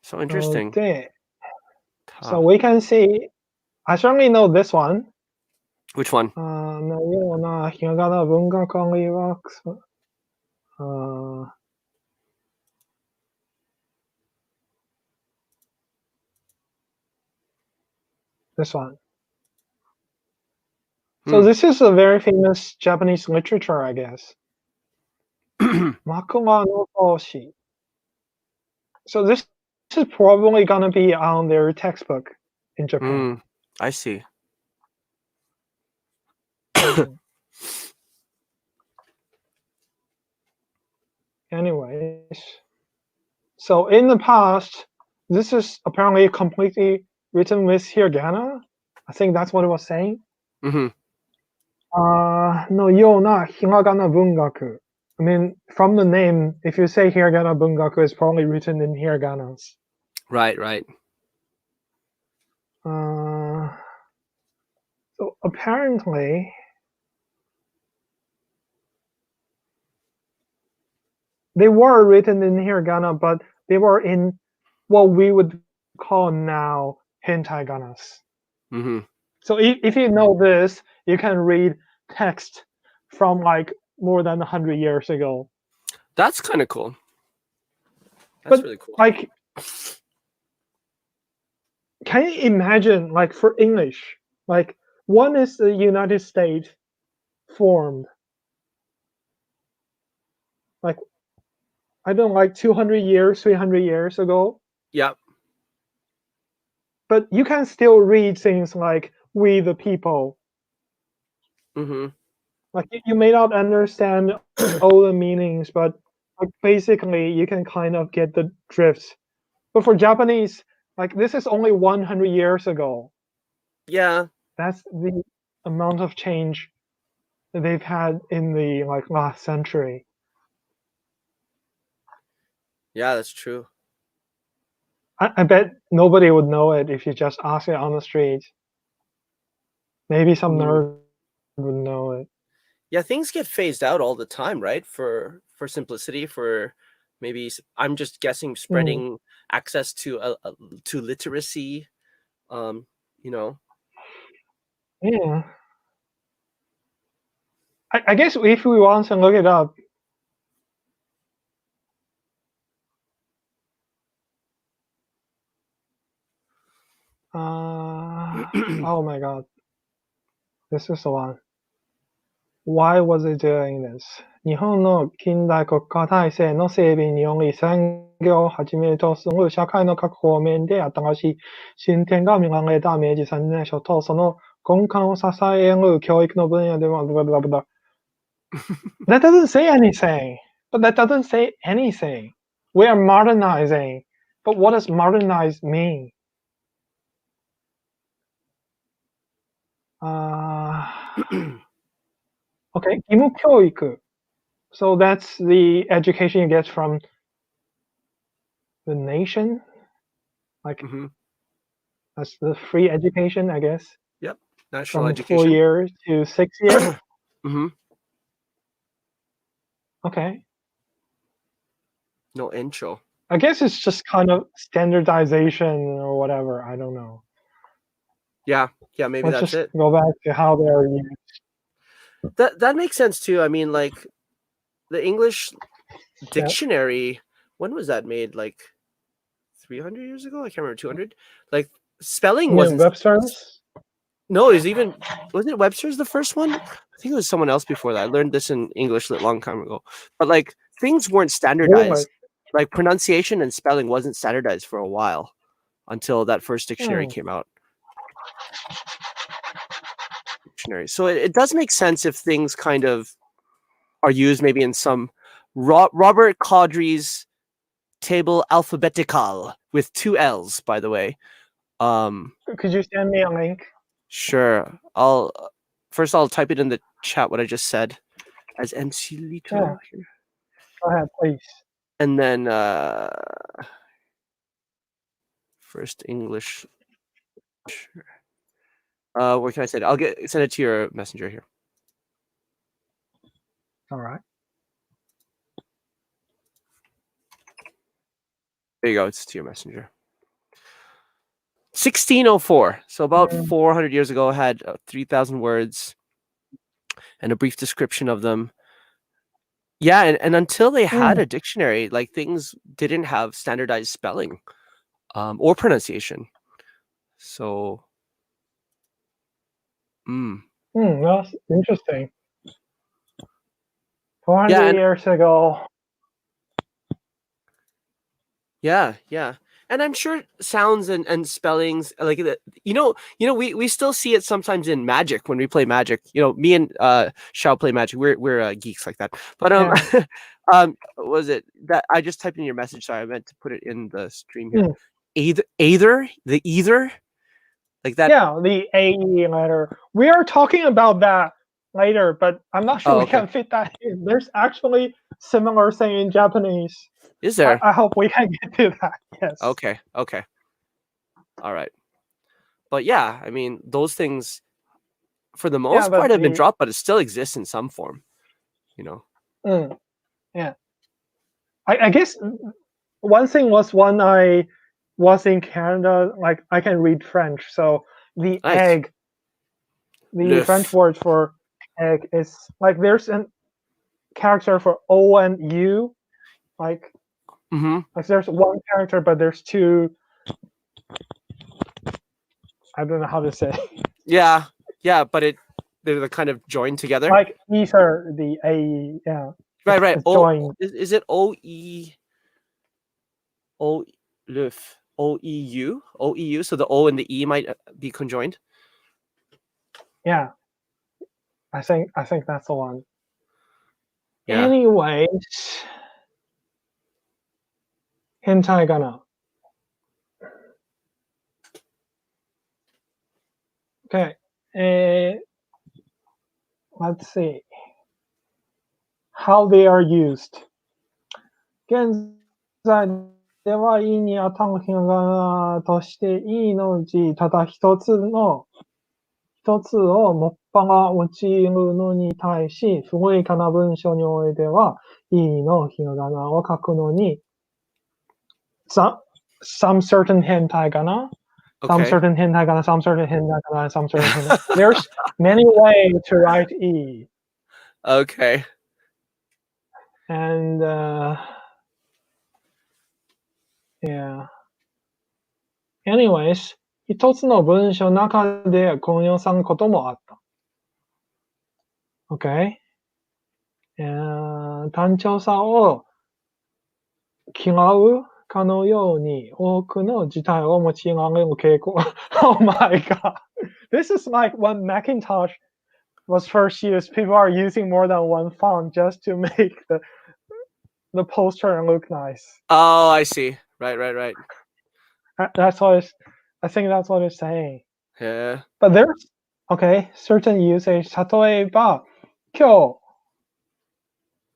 So interesting. Okay. So Huh. we can see. I certainly know this one. Which one? のようなひらがな文学類は、this one. So Hmm. this is a very famous Japanese literature, I guess. Makuma no Toshi. So this is probably gonna be on their textbook in Japan. I see. Mm. Anyways, so in the past, this is apparently completely written with hiragana. I think that's what it was saying. Mm-hmm. のようなひらがな文学. I mean, from the name, if you say hiragana bungaku, it's probably written in hiraganas. Right. So apparently, they were written in hiragana, but they were in what we would call now hentai ganas. Mm-hmm. So if you know this, you can read text from like more than 100 years ago. That's kind of cool. That's really cool. Like, can you imagine, like, for English, like, when is the United States formed? Like, I don't know, like 200 years, 300 years ago. Yep. But you can still read things like "We the People." Mm-hmm. Like you may not understand all the meanings, but like basically you can kind of get the drift. But for Japanese, like this is only 100 years ago. Yeah. That's the amount of change that they've had in the like last century. Yeah, that's true. I bet nobody would know it if you just ask it on the street. Maybe some nerd would know it. Yeah, things get phased out all the time, right? For simplicity, for maybe I'm just guessing spreading access to to literacy. You know. Yeah. I guess if we want to look it up, oh my god, this is the one. Why was it doing this? 日本の近代国家体制の整備により産業をはじめとする社会の各方面で新しい進展が見られた明治3年初頭、その根幹を支える教育の分野では、blah, blah, blah. That doesn't say anything. But that doesn't say anything. We are modernizing. But what does modernize mean? Okay, 義務教育. So that's the education you get from the nation. Like that's the free education, I guess. Yep. National From education. 4 years to 6 years. Okay. No intro. I guess it's just kind of standardization or whatever. I don't know. Yeah, maybe Let's that's just it. go back to how they're used. That makes sense too. I mean, like the English dictionary. When was that made? Like 300 years ago? I can't remember. 200. Like spelling wasn't. Webster's? No, it was even. Was it Webster's the first one? I think it was someone else before that. I learned this in English a long time ago. But like things weren't standardized. Like pronunciation and spelling wasn't standardized for a while until that first dictionary came out. dictionary. So it does make sense if things kind of are used maybe in some Robert Caudry's table alphabetical with 2 L's, by the way. Could you send me a link? Sure. I'll type it in the chat what I just said as MC Lito Yeah. here. Go ahead, please. And then first English. Sure. Where can I send it? I'll send it to your messenger here. All right. There you go. It's to your messenger. 1604. So about 400 years ago, had 3,000 words and a brief description of them. Yeah, and until they had a dictionary, like things didn't have standardized spelling or pronunciation. So, That's interesting. 400 Yeah, years ago. yeah. And I'm sure sounds and spellings like we still see it sometimes in Magic when we play Magic. Me and Shao play Magic. We're geeks like that. But what was it that I just typed in your message? Sorry, I meant to put it in the stream here. Either like that. Yeah, the AE letter. We are talking about that later, but I'm not sure we okay. can fit that in. There's actually similar thing in Japanese. Is there? I hope we can get to that. Yes. Okay. All right. But yeah, I mean, those things for the most part have been dropped, but it still exists in some form. Yeah. I guess one thing was when I was in Canada, like I can read French, so the Nice. egg, the French word for egg is like there's a character for O and U, like there's one character, but there's two. I don't know how to say. Yeah, but they're kind of joined together. Like ether, the A, yeah. Right. It's joined. Is it OEU? OEU? So the O and the E might be conjoined. Yeah. I think that's the one. Yeah. Anyways, hentai Kana. Okay. Let's see how they are used. 現在では、意に当たるひらがなとして、意のうちただ一つをもっぱら用いるのに対し、古いかな文章においては、意のひらがなを書くのに、some certain hentai kana, some certain hentai kana, some certain hentai kana, some certain hentai. There's many ways to write E. Okay. And yeah. Anyways, 一つの文章の中で混用さんこともあった。Okay? 単調さを嫌うかのように多くの事態を用いられる傾向。Oh my god. This is like when Macintosh was first used. People are using more than one font just to make the poster look nice. Oh, I see. Right. That's what I think that's what it's saying. Yeah. But there's certain usage. 例えば、今日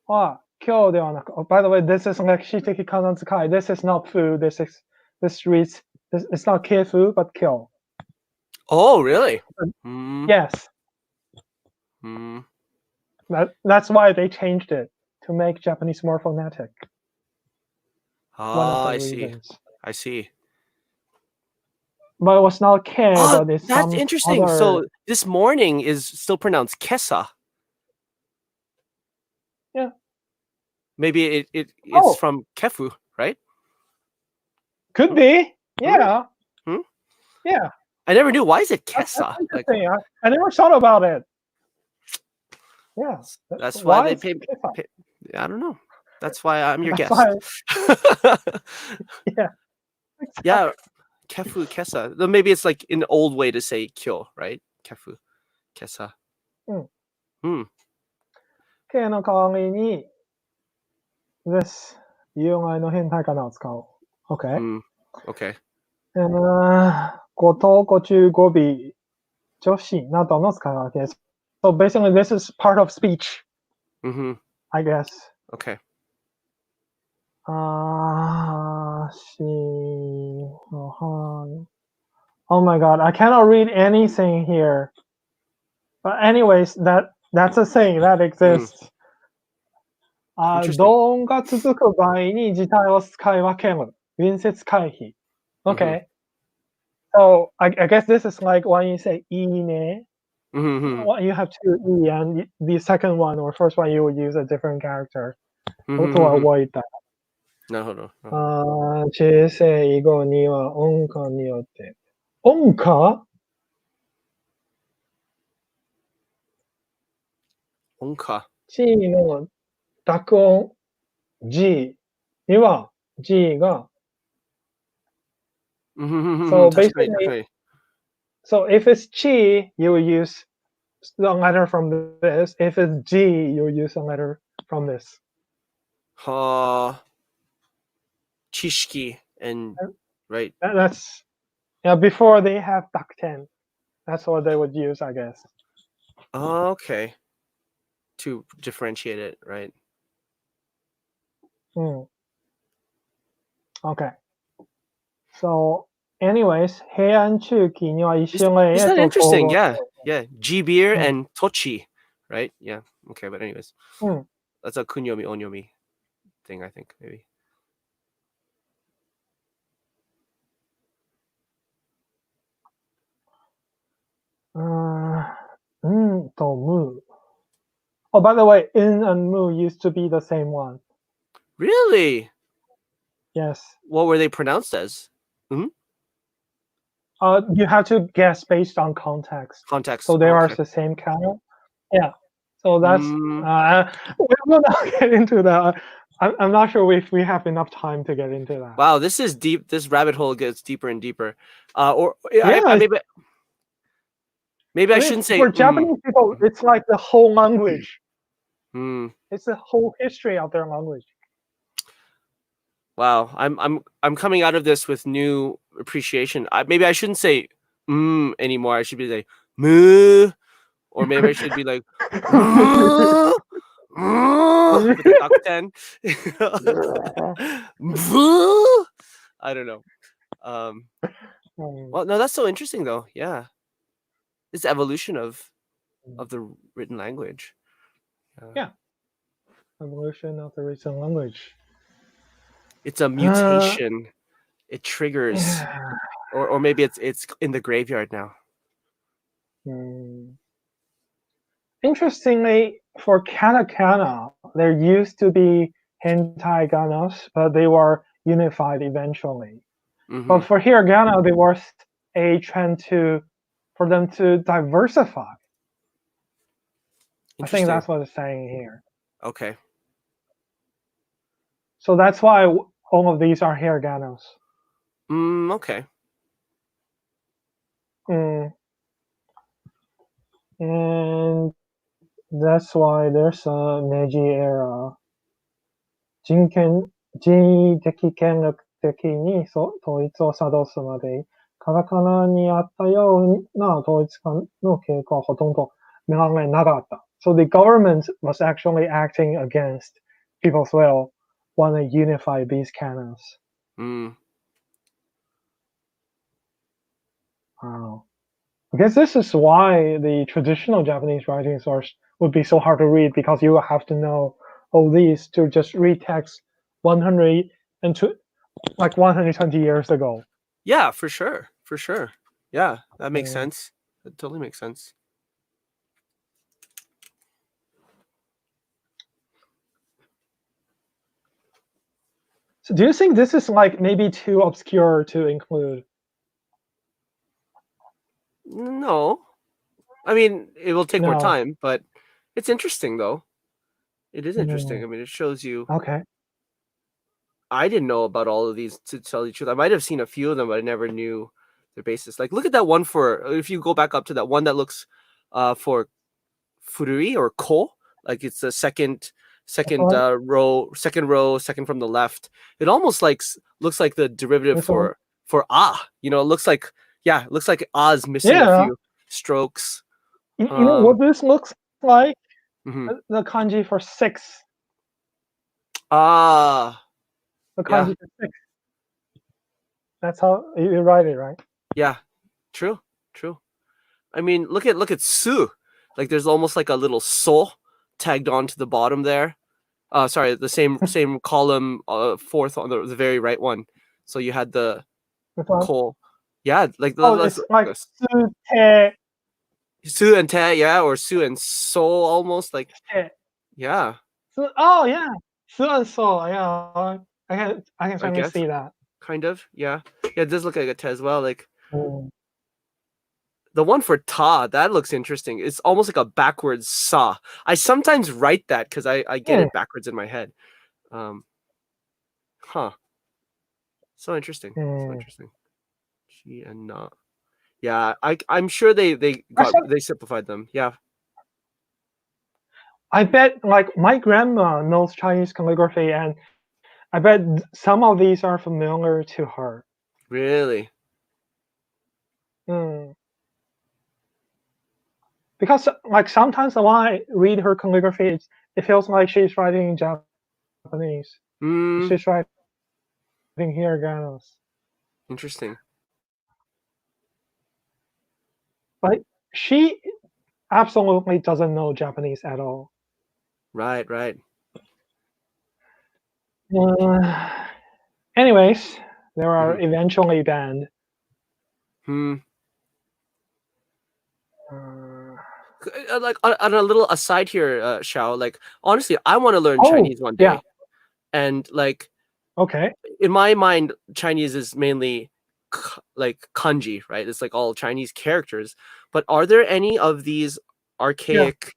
は今日ではなく、by the way, this is 歴史的仮名遣い。This is not food. This reads, it's not 系food, but 今日。 Oh, really? Yes. That's why they changed it to make Japanese more phonetic. Oh, I see. But it was not K, but it's that's interesting. Other... So this morning is still pronounced kesa. Yeah. Maybe it's from kefu, right? Could be. Yeah. Yeah. I never knew. Why is it kesa? I never thought about it. Yeah. That's why they pay. I don't know. That's why I'm your guest. Yeah. Exactly. Yeah. Kefu, kesa. Maybe it's like an old way to say kyo, right? Kefu. Kesa. うん。Hmm. K の代わりに this 有害の変態かなを使う。Okay. Hmm. Okay. 語頭、語中、語尾、助詞などの使い分け。So basically this is part of speech, Mm-hmm. I guess. Okay. She, oh my god, I cannot read anything here. But anyways, that's a saying that exists. Interesting. 同音が続く場合に字体を使い分ける。隣接回避。Okay. So I guess this is like when you say いいね. Mm-hmm. Well, you have two E, and the second one or first one you would use a different character to Mm-hmm. avoid that. なるほど。小さい語には音化によって。音化音化。G の濁音 G には G が。So basically, so if it's G, you will use a letter from this. If it's G, you will use a letter from this. はあ。知識 and right. That's yeah. Before they have Dakten, that's what they would use, I guess. Okay. To differentiate it, right? Okay. So, anyways, 平安中期には一 Is 緒に that interesting? と Yeah. Yeah. G-beer Mm. and Tochi, right? Yeah. Okay, but anyways. That's a kunyomi onyomi thing, I think, maybe. To mu. Oh, by the way, in and mu used to be the same one. Really? Yes. What were they pronounced as? You have to guess based on context. Context. So they are Okay. the same kind. Yeah. So that's. Mm. We will not get into that. I'm not sure if we have enough time to get into that. Wow, this is deep. This rabbit hole gets deeper and deeper. Or Yeah. maybe I shouldn't say for Japanese people, it's like the whole language. It's the whole history of their language. Wow, I'm coming out of this with new appreciation. Maybe I shouldn't say anymore. I should be like moo, or maybe I should be like with the duck 10. I don't know. Well, no, that's so interesting though. Yeah, this evolution of the written language. Yeah, evolution of the written language. It's a mutation. It triggers, or maybe it's in the graveyard now. Interestingly, for Kana, there used to be hentai ganas, but they were unified eventually. But for hiragana, there was a trend for them to diversify. I think that's what it's saying here. Okay. So that's why all of these are hiraganas. Okay. And that's why there's a Meiji era. 人為的権力的に統一を作動するまで、カタカナにあったような統一感の傾向はほとんど見られなかった。So the government was actually acting against people's will when they unified these canons. Wow. I guess this is why the traditional Japanese writing source would be so hard to read, because you have to know all these to just read text 120 years ago. Yeah, for sure. For sure. Yeah, that makes sense. That totally makes sense. So do you think this is like maybe too obscure to include? No. I mean, it will take more No. time, but it's interesting though. It is interesting. I mean, it shows you. Okay. I didn't know about all of these, to tell you the truth. I might have seen a few of them, but I never knew their basis. Like, look at that one if you go back up to that one that looks for furui or ko, like it's the second one? row, second from the left. It almost like looks like the derivative This one? for ah. You know, it looks like it looks like ah's missing a Yeah. few strokes. You know what this looks like? Mhm. The kanji for 6. Ah, The yeah, kanji for 6. That's how you write it, right? yeah, true, true. I mean, look at su. Like there's almost like a little so tagged onto the bottom there. Sorry, the same column, fourth on the very right one. So you had the This one? ko. Yeah, like Oh, let's it's like su te su and te, yeah, or su and so almost like te. yeah, Oh yeah, su and so. Yeah, I can I certainly guess see that. kind of, yeah. Yeah, it does look like a te as well. Like Mm. the one for ta, that looks interesting. It's almost like a backwards sa. I sometimes write that because I get Mm. it backwards in my head. Um, huh. So interesting. So Mm. interesting. She and na. Yeah, I'm sure Actually, they simplified them. Yeah. I bet like my grandma knows Chinese calligraphy, and I bet some of these are familiar to her. Really. Mm. Because like sometimes when I read her calligraphy, it feels like she's writing in Japanese. Hmm. She's writing hiraganas. Interesting. But she absolutely doesn't know Japanese at all. Right. Right. Uh, anyways, they Hmm. are eventually banned. Hmm. Uh, Like on a little aside here, Xiao. Like honestly, I want to learn oh, Chinese one yeah. day, and like Okay. in my mind, Chinese is mainly like kanji, right? It's like all Chinese characters. But are there any of these Yeah. archaic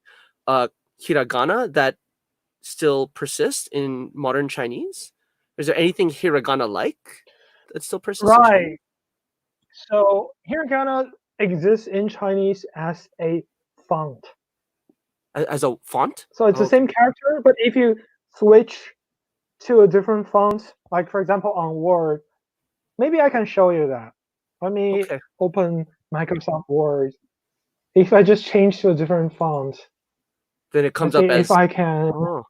uh, hiragana that still persist in modern Chinese? Is there anything hiragana like that still persists in Chinese Right. So hiragana exists in Chinese as a font. as a font? So it's Oh, the okay. same character, but if you switch to a different font, like for example on Word, maybe I can show you that. Let me Okay. open Microsoft Word. If I just change to a different font, Then it let's comes see up if as I can. oh,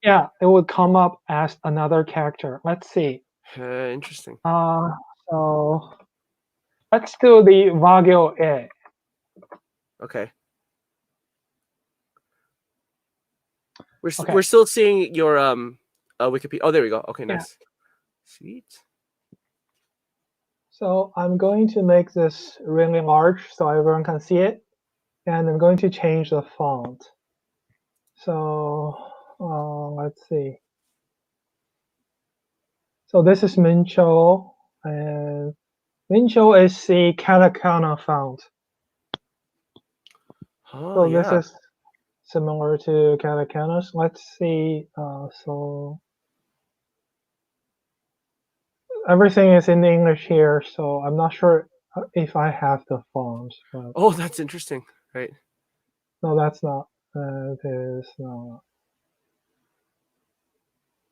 Yeah, it would come up as another character. Let's see. interesting. Uh, so let's do the Wagyu E. Okay. Okay. We're still seeing your Wikipedia. Oh, there we go. Okay, Yeah. nice. Sweet. So I'm going to make this really large so everyone can see it, and I'm going to change the font. So let's see. So this is Mincho, and Mincho is the katakana font. Oh So this yeah. is similar to katakanas. Let's see. So everything is in English here, so I'm not sure if I have the fonts, but Oh, that's interesting. Right. no, that's not. It is not.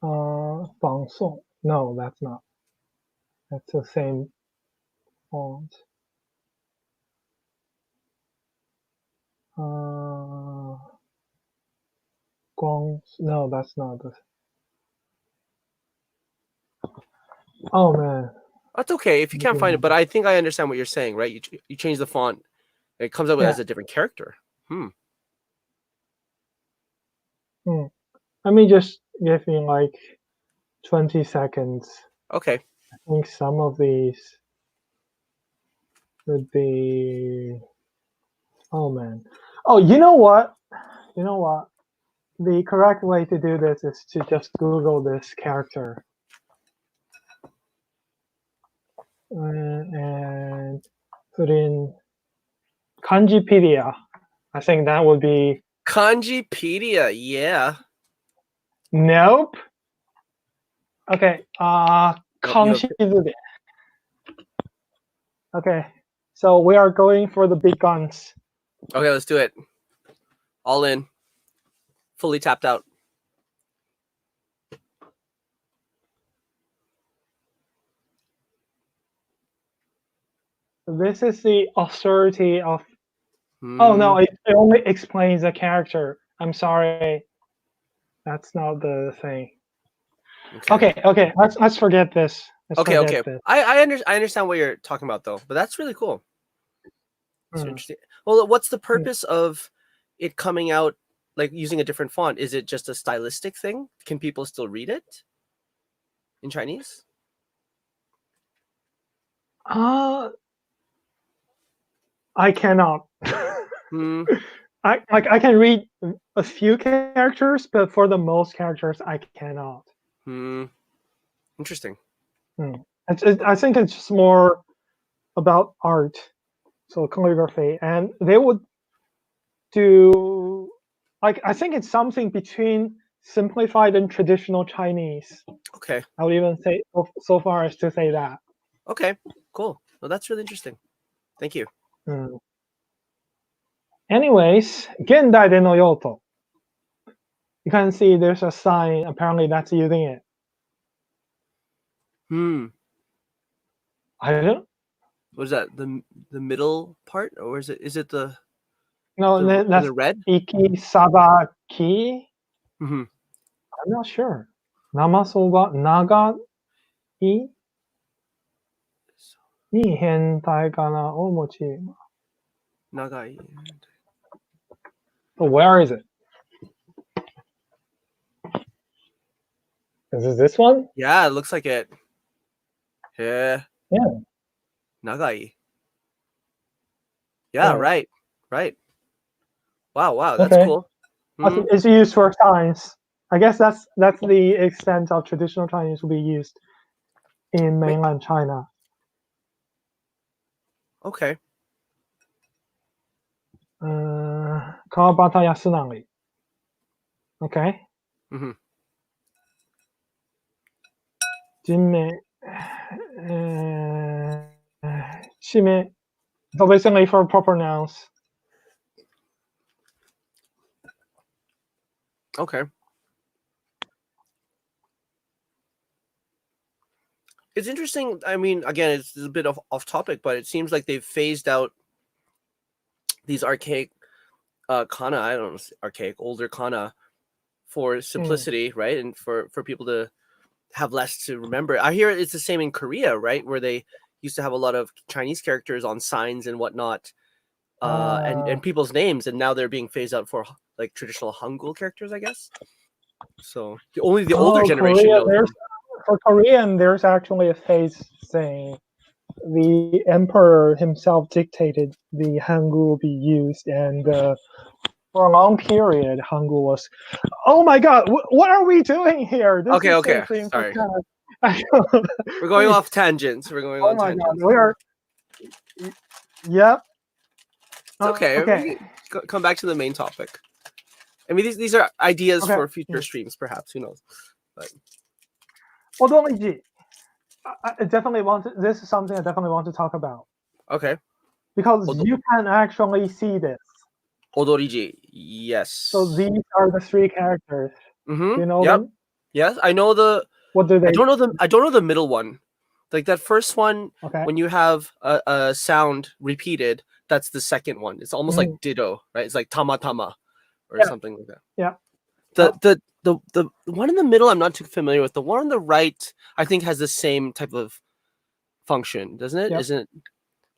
仿宋. No, that's not. That's the same font. 光. No, that's not. Oh man. That's okay if you can't find it, but I think I understand what you're saying, right? You change the font, it comes up Yeah. as a different character. Hmm. Let me just give me like 20 seconds. Okay. I think some of these would be. Oh man. Oh, you know what? You know what? The correct way to do this is to just Google this character and put in Kanjipedia. I think that would be. Kanjipedia, yeah. Nope. Okay. Nope, you have Kanjipedia. Okay. So we are going for the big guns. Okay, let's do it. All in. Fully tapped out. This is the authority of. Oh no, it only explains the character. I'm sorry. That's not the thing. Okay. Let's forget this. Let's Okay. forget this. I understand what you're talking about though, but that's really cool. It's interesting. Well, what's the purpose of it coming out like using a different font? Is it just a stylistic thing? Can people still read it in Chinese? I cannot. Hmm. I can read a few characters, but for the most characters, I cannot. Interesting. I think it's just more about art, so calligraphy, and they would do like I think it's something between simplified and traditional Chinese. Okay. I would even say so far as to say that. Okay. Cool. Well, that's really interesting. Thank you. Anyways, 現代での用途. You can see there's a sign. Apparently, that's using it. I don't. What is that? The middle part, or is it the No, that's the red? Iki Sabaki. Mm-hmm. I'm not sure. Namasoba Naga I ni hentai kana o mochi. Nagai. But where is it? Is it this one? Yeah, it looks like it. Yeah. Yeah. Nagai. Yeah, right. Wow, that's Okay. cool. It's used for signs. I guess that's the extent of traditional Chinese will be used in mainland China. Okay. Kawabata Yasunagi. Okay. Mm-hmm. Jinmei. Shime. So basically for proper nouns. Okay. It's interesting. I mean, again, it's a bit off topic, but it seems like they've phased out these archaic kana. I don't know, archaic, older kana for simplicity, right? And for people to have less to remember. I hear it's the same in Korea, right? Where they used to have a lot of Chinese characters on signs and whatnot, and people's names, and now they're being phased out for like traditional Hangul characters, I guess. So only the older generation Korea, knows them. for Korean, there's actually a phase saying the emperor himself dictated the Hangul be used, and for a long period, Hangul was. Oh my God! What are we doing here? This Okay, is okay. stream for Sorry. Kanas. We're going off tangents. We're going on tangents. God, we are. Yep. It's okay. Okay. Come back to the main topic. I mean, these are ideas Okay. for future streams, perhaps. Who knows? But Odoniji. I definitely want to. This is something I definitely want to talk about. Okay. Because you can actually see this. Odoriji. Yes. So these are the three characters. Mm-hmm. You know them? Yes, I know the. What do they? I don't know the middle one. Like that first one, okay. When you have a sound repeated, that's the second one. It's almost like ditto, right? It's like tama tama, or something like that. Yeah. The one in the middle, I'm not too familiar with. The one on the right, I think, has the same type of function, doesn't it? Yep. Isn't it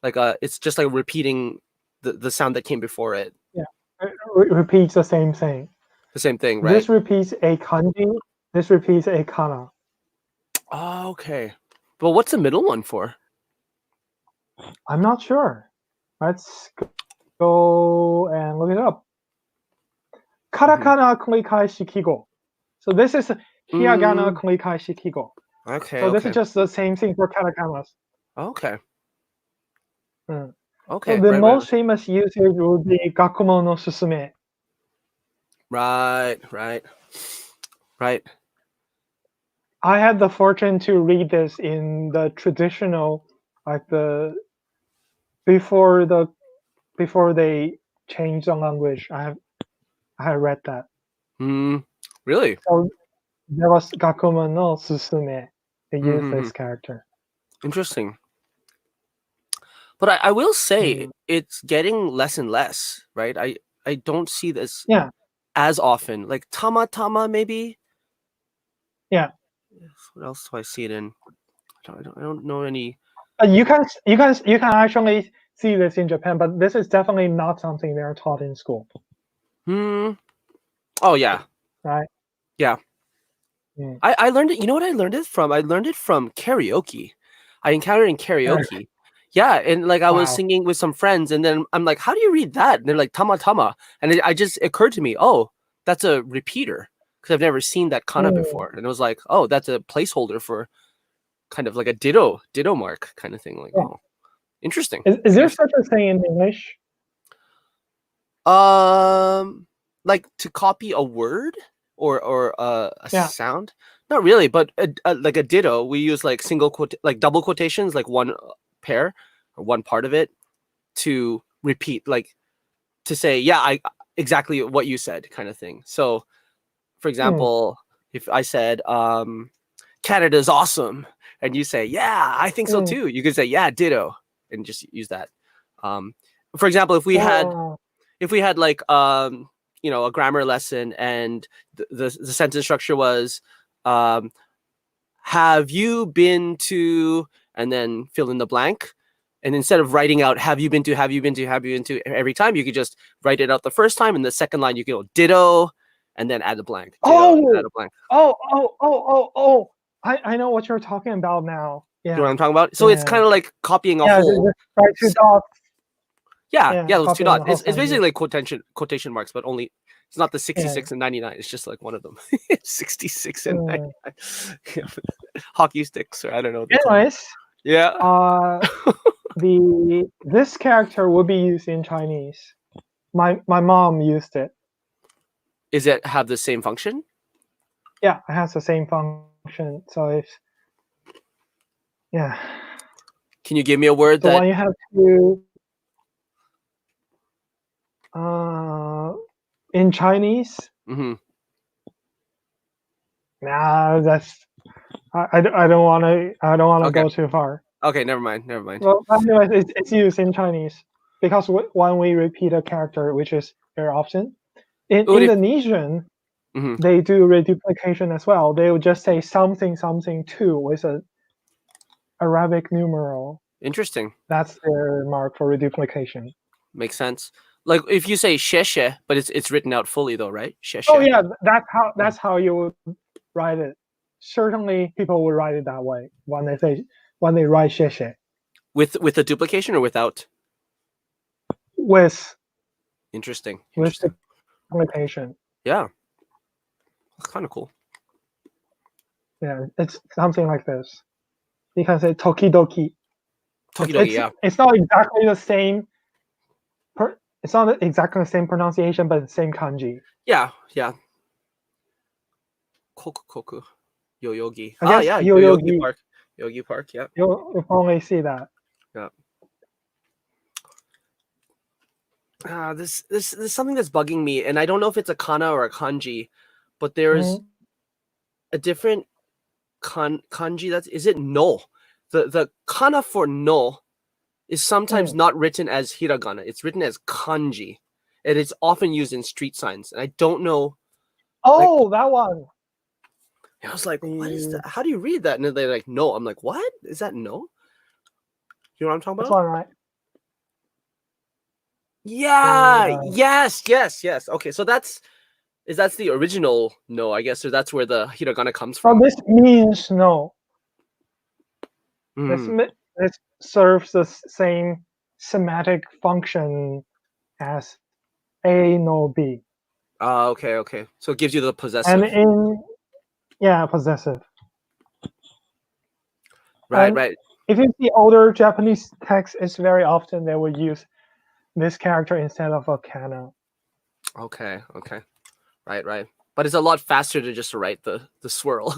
like it's just like repeating the sound that came before it? Yeah, it repeats the same thing. The same thing, right? This repeats a kanji. This repeats a kana. Oh, okay. But what's the middle one for? I'm not sure. Let's go and look it up. Katakana kurikai shikigo. So this is hiragana kurikai shikigo. Okay. So this is just the same thing for katakanas. Okay. Okay. So the most famous usage would be Gakumo no Susume. Right. I had the fortune to read this in the traditional, like before they change the language. I read that. Really? So there was Gakuma no Susume. They used Mm-hmm. this character. Interesting. But I will say Mm. it's getting less and less, right? I don't see this Yeah, as often. Like Tama Tama, maybe. yeah. What else do I see it in? I don't know any. You can actually see this in Japan, but this is definitely not something they're taught in school, Hmm. Oh yeah, right? yeah. Mm. I learned it. You know what I learned it from? I learned it from karaoke. I encountered it in karaoke. Yeah, and like I was Wow. singing with some friends, and then I'm like, "How do you read that?" And they're like, "Tama Tama," and I just occurred to me, "Oh, that's a repeater," because I've never seen that kana Mm. before, and it was like, "Oh, that's a placeholder for kind of like a ditto mark kind of thing." Like, Yeah. oh, interesting. Is there Interesting. such a thing in English? Um, like to copy a word or a Yeah. sound? Not really, but like a ditto, we use like like double quotations, like one pair or one part of it to repeat, like to say, yeah, I exactly what you said, kind of thing. So, for Mm. example, if I said, Canada's awesome, and you say, yeah, I think so Mm. too, you could say, yeah, ditto, and just use that. Um, for example, if we had like a grammar lesson and the sentence structure was um have you been to, and then fill in the blank, and instead of writing out have you been to every time, you could just write it out the first time, and the second line you go ditto, and then add a blank, ditto, and add Oh, a blank. oh. I know what you're talking about now. You know what Yeah, I'm talking about? So it's yeah, kind of like copying a yeah. whole Right, two dots. yeah, Yeah, those two copying dots. the whole It's basically sentence. like quotation marks, but only it's not the Yeah. 66 and 99. It's just like one of them. 66 and Mm. 99. Yeah. Hockey sticks, or I don't know what they call them. Anyways, Yeah. this character will be used in Chinese. My mom used it. Is it have the same function? Yeah, it has the same function. So if yeah, Can you give me a word so that when you have to uh in Chinese, mhm. nah, that's I don't want to Okay. go too far. Okay, never mind. Never mind. Well, anyways, it's used in Chinese because when we repeat a character, which is very often in What if Indonesian, mhm. they do reduplication as well. They will just say something something two with a Arabic numeral. Interesting. That's their mark for reduplication. Makes sense. Like if you say sheshe, but it's written out fully though, right? Oh Sheshe. yeah, that's how you would write it. Certainly, people would write it that way when they write sheshe With a duplication or without? with Interesting. the Interesting. duplication. Yeah. That's kind of cool. Yeah, it's something like this. You can say tokidoki. It's Tokidoki, it's yeah. it's not exactly the same. It's not exactly the same pronunciation, but the same kanji. Yeah, yeah. Koku koku. Yoyogi. I Ah, guess yeah, Yoyogi yoyogi. Park. Yoyogi Park, yeah. You'll probably see that. Yeah. This is something that's bugging me, and I don't know if it's a kana or a kanji, but there's Mm, a different kanji that's is it no? The kana for no is sometimes mm. not written as hiragana. It's written as kanji. And it's often used in street signs. And I don't know, like Oh, that one. I was like, what is The that? How do you read that? And then they're like, no. I'm like, what? Is that no? You know what I'm talking this about? one, right? Yeah. Yes. Okay, so that's the original no, I guess. So that's where the hiragana comes Well, from. this means no. Mm. This serves the same semantic function as A no B, Okay. So it gives you the and possessive. in possessive. Right, And right. if you see older Japanese texts, it's very often they will use this character instead of a kana. Okay. Right. But it's a lot faster to just write the swirl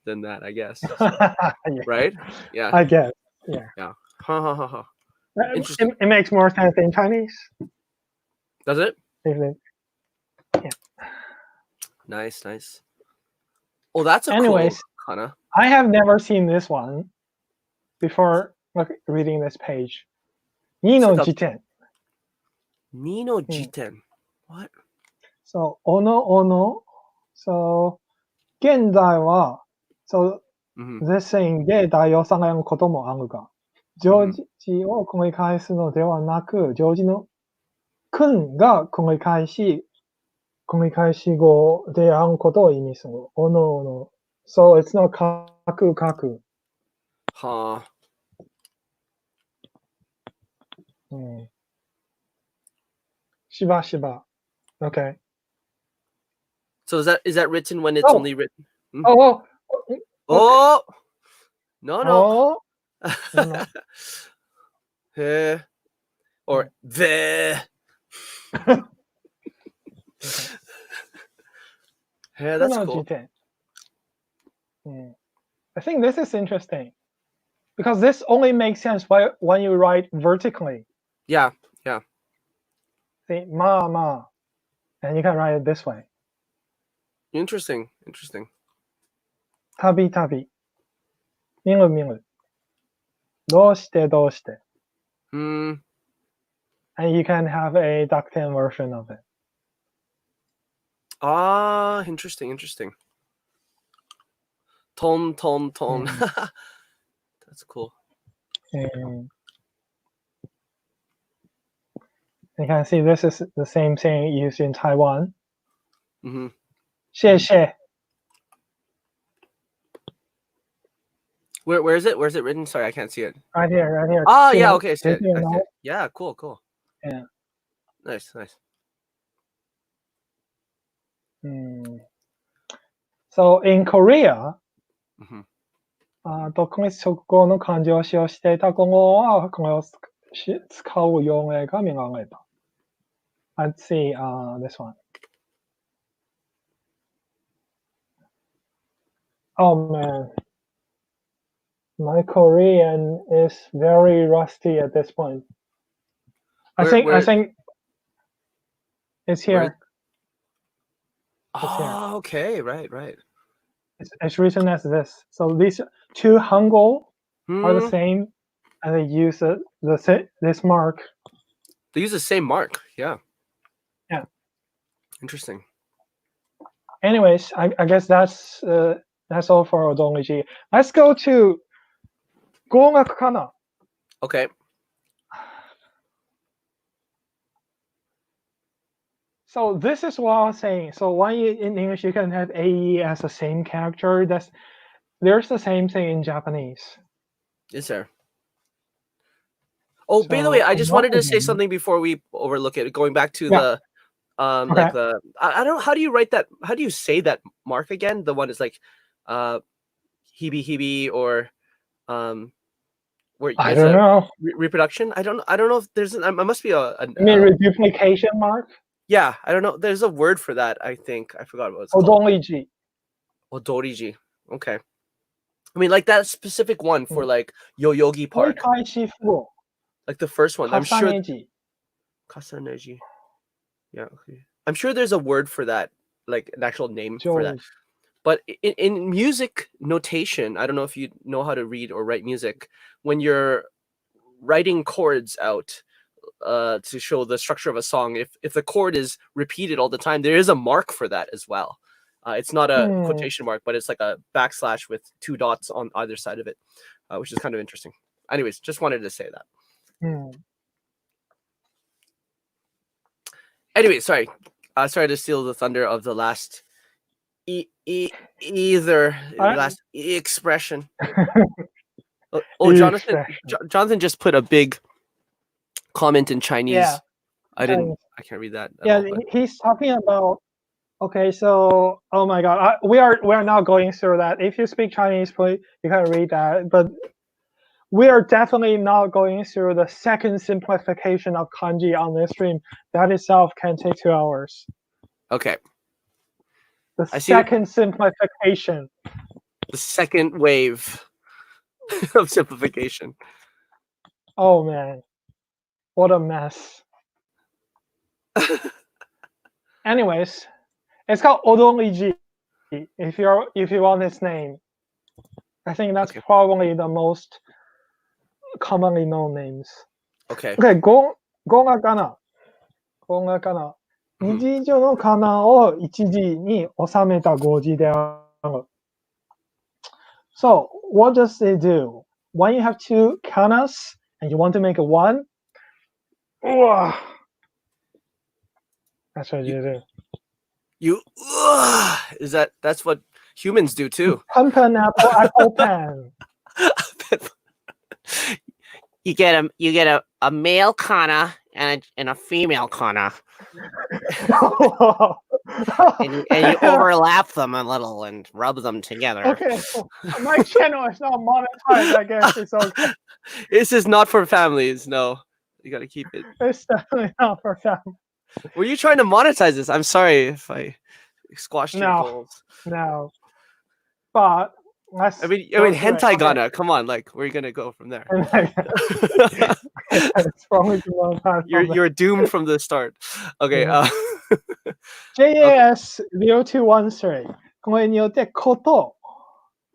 than that, I guess. So, Yeah, right? Yeah. I guess. Yeah. Yeah. Ha ha ha ha. It, Interesting. it makes more sense in Chinese. Does it? If Nice, nice. Oh, that's a Anyways, cool kana. I have never seen this one before reading this page. It's Nino like a jiten. Nino Jiten. What? So ono. So 現在は so Mm-hmm. this saying で代用さないこともあるが、常時を繰り返すのではなく、常時の訓が繰り返し語であることを意味する。ono. So it's not 書く。Huh. しばしば。Okay. So is that written when it's only written? Oh. Oh. No. Oh. No. Heh. Or the. Yeah, that's cool. I think this is interesting because this only makes sense when you write vertically. Yeah. See, ma, and you can write it this way. Interesting. Tabi. 見る。どうして。Hmm. And you can have a Ducktail version of it. Ah, interesting. Ton. That's cool. And you can see this is the same thing used in Taiwan. Mm-hmm. 谢谢. Where is it? Where's it written? Sorry, I can't see it. Right here. Ah, yeah. Okay, I see it. You know? Yeah, cool. Yeah. Nice. So in Korea, Mm-hmm. 特別直語の漢字を使用していた語はこれを使う用例が見られた。Let's see this one. Oh man, my Korean is very rusty at this point. I think it's here. Oh, okay. Right. It's written as this. So these two Hangul are the same, and they use this mark. They use the same mark. Yeah. Interesting. Anyways, I guess that's all for Odoniji. Let's go to 語学Kana. Okay. So this is what I was saying. So when in English you can have AE as the same character. There's the same thing in Japanese. Is there? Oh, by the way, I just wanted to say something before we overlook it. Going back to the like the I don't know, how do you write that? How do you say that mark again? The one is like hibi or where I don't know. Reproduction. I don't know if there's it must be a You mean duplication mark? Yeah, I don't know. There's a word for that. I think I forgot what it's called. Odoriji. Okay. I mean, like that specific one for like Yoyogi Park. Like the first one. I'm sure. Kasaneji. Yeah. Okay. I'm sure there's a word for that, like an actual name for that. But in music notation, I don't know if you know how to read or write music. When you're writing chords out to show the structure of a song, if the chord is repeated all the time, there is a mark for that as well. It's not a quotation mark, but it's like a backslash with two dots on either side of it, which is kind of interesting. Anyways, just wanted to say that. Anyway, sorry to steal the thunder of the last last expression. Jonathan just put a big comment in Chinese. Yeah. I can't read that at all, he's talking about. Okay, so oh my god, we are not going through that. If you speak Chinese, please you can read that. But we are definitely not going through the second simplification of kanji on this stream. That itself can take 2 hours. Okay. The second simplification. The second wave of simplification. Oh man, what a mess. Anyways, it's called Odoniji. If you want its name, I think that's Okay. probably the most commonly known names. Okay. Okay, 語がかな。語がかな。Mhm. 二字上のかなを一字に収めた語字である。So, what does it do? When you have two kanas and you want to make a one, that's what you do. That's what humans do too. Pump an apple pen. You get a male Kana and a female Kana, and you overlap them a little and rub them together. Okay, so my channel is not monetized. I guess it's okay. This is not for families. No, you gotta keep it. It's definitely not for them. Were you trying to monetize this? I'm sorry if I squashed your No. goals. No. But let's I mean, go through it. hentai Okay. Gana. Come on, like where are you gonna go from there? It's probably the long time. You're doomed from the start. Okay. JAS 0213これによってこと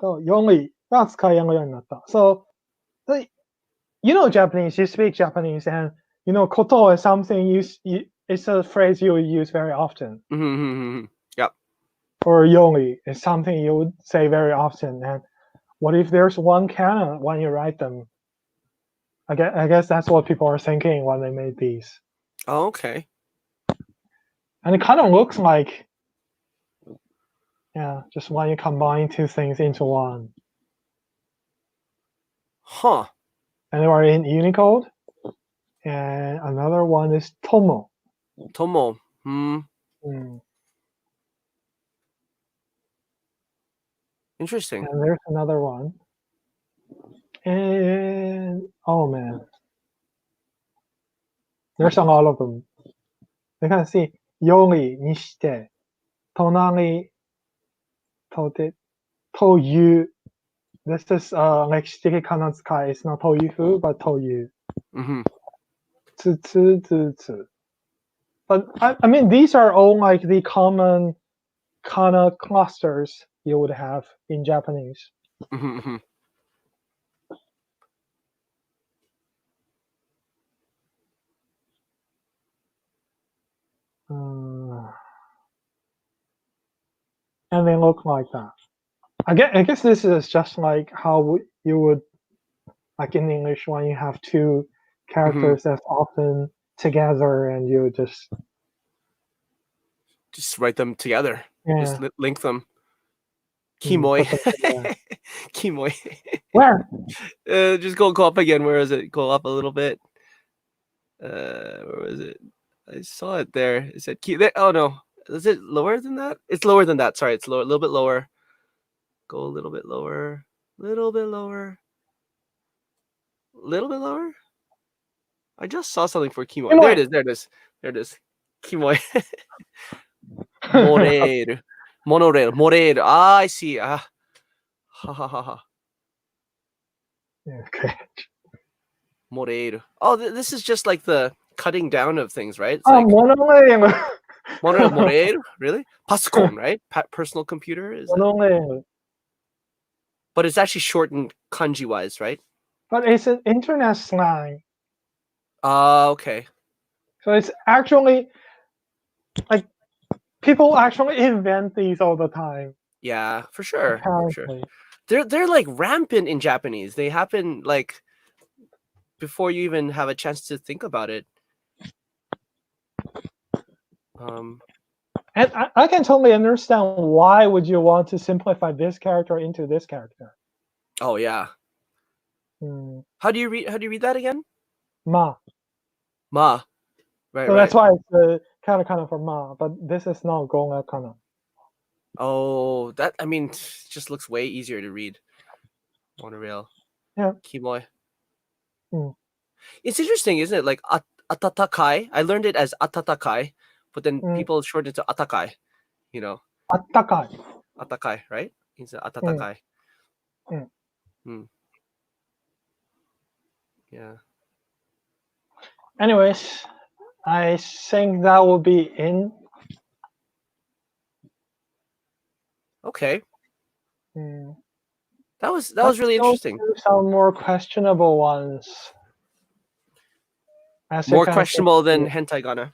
と4位が使い合うようになった。So, you know Japanese, you speak Japanese, and you know koto is something it's a phrase you use very often. Yep. Or yoni is something you would say very often. And what if there's one kana when you write them? I guess that's what people are thinking when they made these. Oh, okay. And it kind of looks like, just when you combine two things into one. Huh. And they are in Unicode. And another one is Tomo. Tomo. Interesting. And there's another one. And oh man, there's a lot of them. You can see Yori, Nishite, Tonari, Tote, Toyu. This is like Shiteki Kanatsukai. It's not Toyu, but Toyu. Tsu. But I mean, these are all like the common kana clusters you would have in Japanese. And they look like that. I guess this is just like how you would, like in English, when you have two characters that's often together and you just write them together. Yeah. Just link them. Kimoi. Kimoi. Where? Just go up again. Where is it? Go up a little bit. Where was it? I saw it there. It said oh no. Is it lower than that? It's lower than that. Sorry, it's lower, a little bit lower. Go a little bit lower. Little bit lower. Little bit lower. I just saw something for Kimoi. There it is. There it is. There it is. Kimoi. Moreru. Monorail. Moreru. Ah, I see. Ah. Ha ha ha ha. Okay. Moreru. Oh, this is just like the cutting down of things, right? It's Oh, like monorail. Moreru? Really? Pascon, right? Personal computer is Monorail. But it's actually shortened kanji-wise, right? But it's an internet slang. Okay. So it's actually like people actually invent these all the time. Yeah, for sure. Apparently. They're like rampant in Japanese. They happen like before you even have a chance to think about it. And I can totally understand why would you want to simplify this character into this character. Oh yeah. How do you read that again? Ma. Ma. Right. So that's why it's the katakana for ma, but this is not gonga kana. Oh, that just looks way easier to read. Monorail. Yeah. Kimoi. It's interesting, isn't it? Like atatakai. I learned it as atatakai, but then people shorten it to atakai. You know. Atakai. Atakai, right? It's atatakai. Yeah. Anyways, I think that would be in. Okay. Hmm. That was Let's really go interesting. to some more questionable ones. As you More can see. questionable than hentai Kana.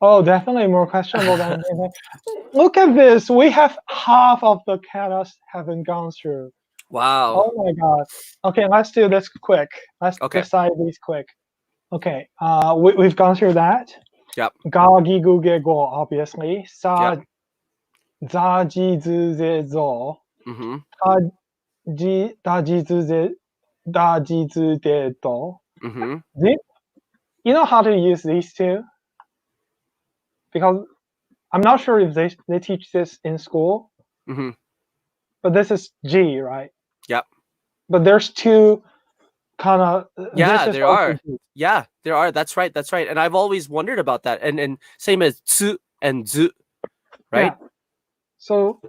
Oh, definitely more questionable than. Look at this. We have half of the Kanas haven't gone through. Wow. Oh my god. Okay, let's do this quick. Let's Okay. decide these quick. Okay. We've gone through that. Yep. Ga gi gu ge go, obviously. Sa Yep. za ji zu ze zo. Mm-hmm. Ta ji da ji zu ze da ji zu de do. Mm-hmm. You know how to use these two? Because I'm not sure if they teach this in school, Mm-hmm. but this is G, right? Yep. But there's two kind of. Yeah, This is there also are. G. Yeah, there are. That's right. That's right. And I've always wondered about that. And same as tsu and zu, right? Yeah. So,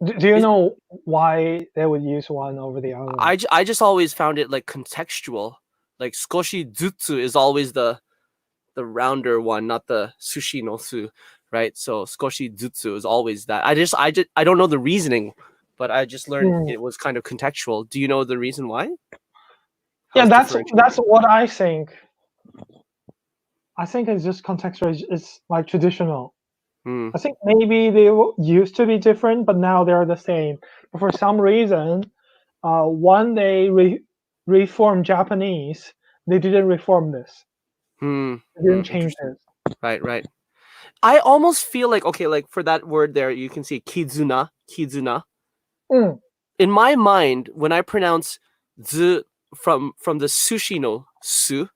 do you Is- know why they would use one over the other? I just always found it like contextual. Like skoshi jutsu is always the rounder one, not the sushi no su, right? So skoshi jutsu is always that. I don't know the reasoning, but I just learned Hmm. it was kind of contextual. Do you know the reason why? How Yeah, it's that's differentiated? what I think. I think it's just contextual. It's like traditional. Hmm. I think maybe they used to be different, but now they're the same. But for some reason, when they reformed Japanese, they didn't reform this. Hmm. They didn't change Interesting. this. Right. Right. I almost feel like okay, like for that word there, you can see kizuna, kizuna. Mm, In my mind, when I pronounce z from the sushi no su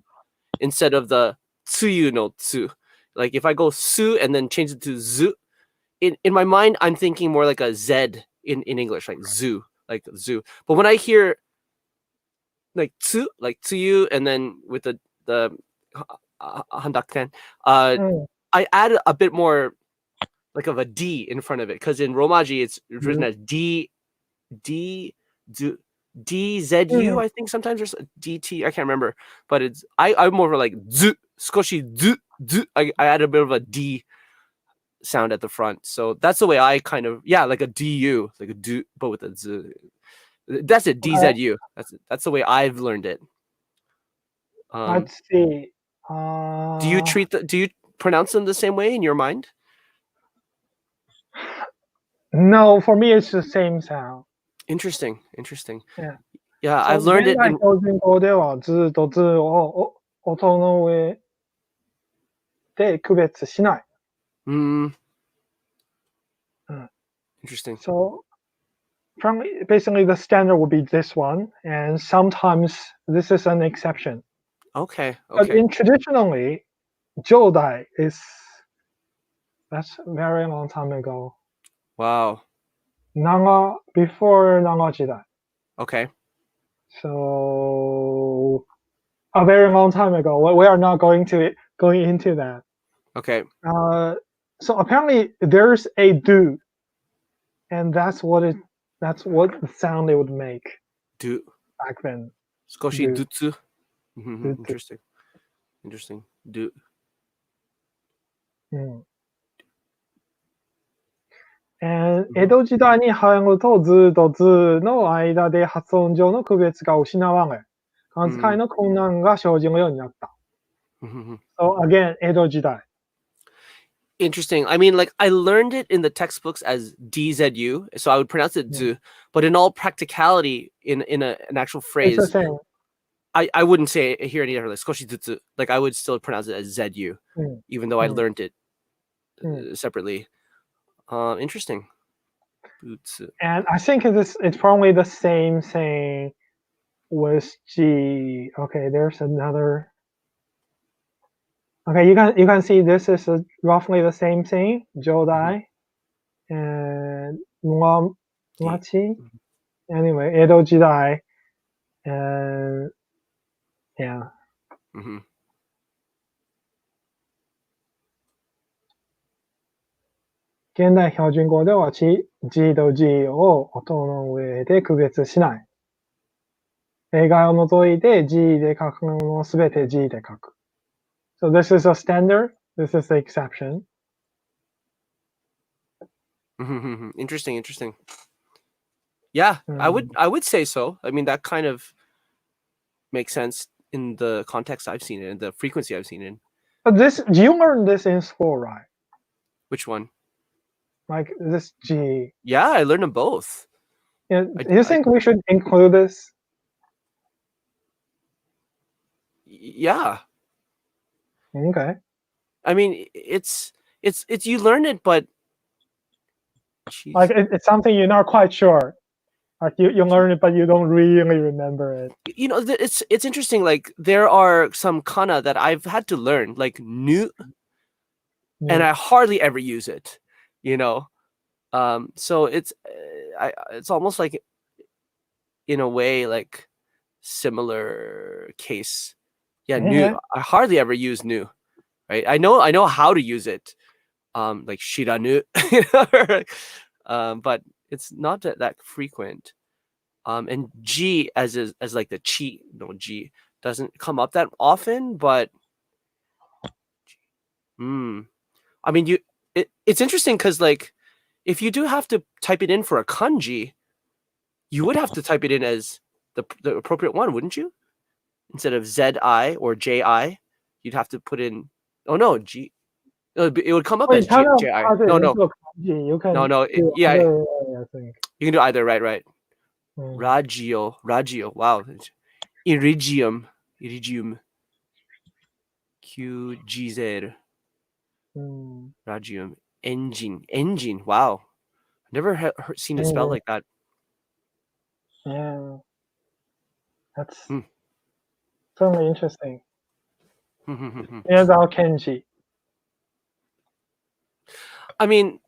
instead of the tsuyu no tsu, like if I go su and then change it to zu, in my mind, I'm thinking more like a Z in English, like zoo, like zoo. But when I hear like tsu, like tsuyu, and then with the handakten, mm, I add a bit more like of a D in front of it because in Romaji it's written as D Z DZU. mm. I think sometimes there's a DT. I can't remember, but I'm more of like zu skoshi zu. I add a bit of a D sound at the front. So that's the way I kind of like a DU, like a do, but with a Z. That's it, Okay, DZU. That's the way I've learned it. let's see. Do you pronounce them the same way in your mind? No, for me it's the same sound. Interesting, interesting. Yeah. Yeah, I've So learned 現 it 代 in. 標準語では図と図を音の上で区別しない。Mm, Mm. interesting. So basically the standard would be this one, and sometimes this is an exception. Okay, But okay. traditionally, Jodai that's a very long time ago. Wow. Before Nanga Jidai. Okay. So a very long time ago. We are not going into that. Okay. So apparently there's a do, and that's what the sound they would make Do back then. skoshi Do, dutsu. do, do. Interesting. Interesting. Do. うん。江戸時代に入ると図と図の間で発音上の区別が失われ、扱いの困難が生じるようになった。So again, 江戸時代。Interesting. I mean, like I learned it in the textbooks as DZU, so I would pronounce it zu, but in all practicality, in an actual It's the phrase, same. I wouldn't say it here any other like skoshi zutsu. Like I would still pronounce it as ZU, even though I learned it separately. Interesting. Butsu. And I think it's probably the same thing with G. Okay, there's another. Okay, you can see this is roughly the same thing. Jodai and Muamachi. Anyway, Edo Jidai and yeah. Mm-hmm. 現代標準語では G と G を音の上で区別しない。例外を除いて G で書くのもすべて G で書く。So this is a standard. This is the exception. Interesting, interesting. Yeah, I would say so. I mean, that kind of makes sense in the context I've seen it and the frequency I've seen it in. But this you learned this in school, right? Which one? Like this G. Yeah, I learned them both. You think we should include this? Yeah. Okay. I mean, it's you learn it, but like it's something you're not quite sure. Like you learn it, but you don't really remember it. You know, it's interesting. Like there are some kana that I've had to learn, like nu, and I hardly ever use it. You know, so it's almost like in a way like similar case. Yeah, nu. I hardly ever use nu. Right? I know how to use it. Like shiranu, but it's not that frequent. And G as like the chi, no G doesn't come up that often, but I mean it's interesting because like if you do have to type it in for a kanji, you would have to type it in as the appropriate one, wouldn't you? Instead of ZI or JI, you'd have to put in G. It would come up as JI. No. You can Yeah. I think. You can do either, right. Ragio. Wow. Irigium. QGZ. Ragium. Engine. Wow. Never seen it spelled like that. Yeah. That's certainly interesting. Here's our Kenji. I mean,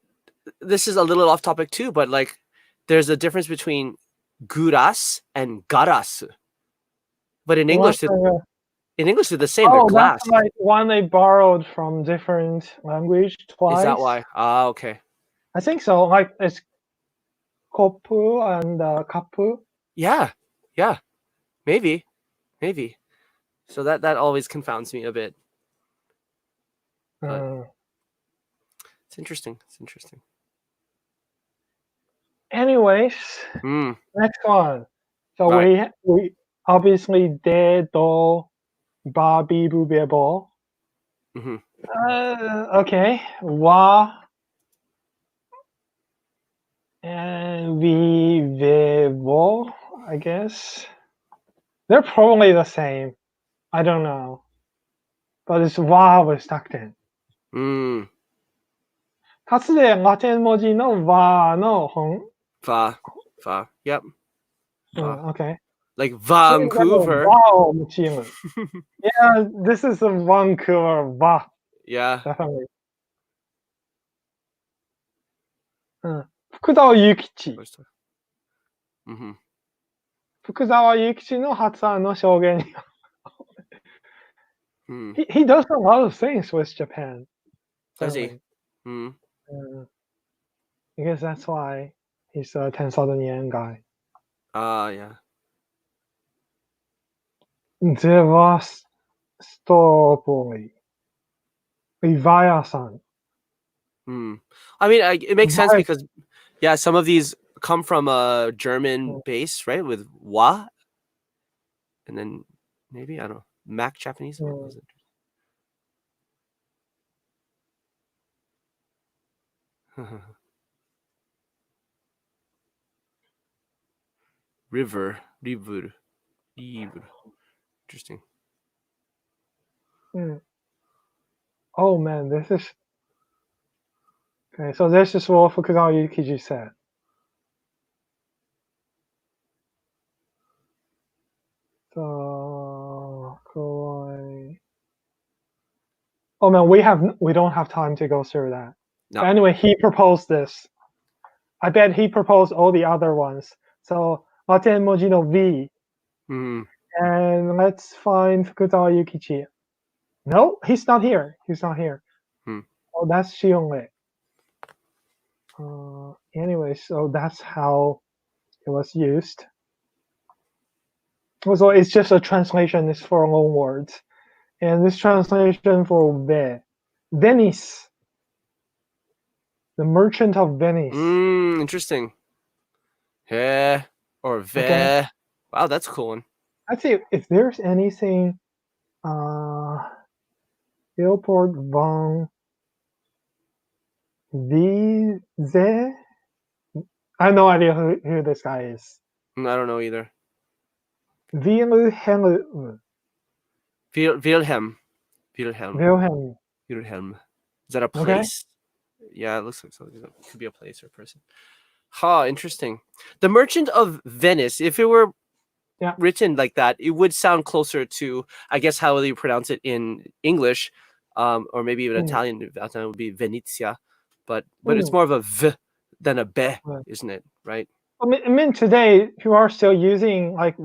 this is a little off topic too, but like there's a difference between guras and garas. But in English, they're the same. They're glass. That's like one they borrowed from different language twice. Is that why? Okay. I think so. Like it's kopu and kapu. Yeah. Maybe. So that always confounds me a bit. But it's interesting. Anyways, next one. So we obviously did do ba bi bu be bo. Okay, wa and vi ve bo. I guess they're probably the same. I don't know, but it's wa was tucked in. かつてラテン文字の和の本 Fa. Yep. Okay. Like Vancouver. Wow, yeah, this is a Vancouver. Wow. Yeah. Definitely. 福沢諭吉。福沢諭吉の発案の証言に。He does a lot of things with Japan. Does he? I guess that's why he's a 10,000 yen guy. Yeah. Devastovely. Leviathan. I mean, it makes sense because, yeah, some of these come from a German base, right? With wa, and then maybe I don't know, Mac Japanese. What was it? River. Interesting. Oh man, this is okay. So this is what Fukuzawa Yukiji said. So oh man, we don't have time to go through that. No. But anyway, he proposed this. I bet he proposed all the other ones. So Latin Mojino V. And let's find Fukuzawa Yukichi. No, he's not here. Oh, that's Shionle. Anyway, so that's how it was used. So it's just a translation. It's for loan words. And this translation for Venice, the merchant of Venice. Interesting. He or ve. Okay. Wow, that's a cool one. Let's see if there's anything. Airport von Wiese. I have no idea who this guy is. I don't know either. Wilhelm. Wilhelm. Wilhelm. Wilhelm. Is that a Okay. place? Yeah, it looks like something. It could be a place or a person. Interesting. The Merchant of Venice. If it were written like that, it would sound closer to, I guess, how you pronounce it in English, or maybe even Italian. Italian would be Venezia, but it's more of a v than a be, isn't it? Right? I mean, today people are still using like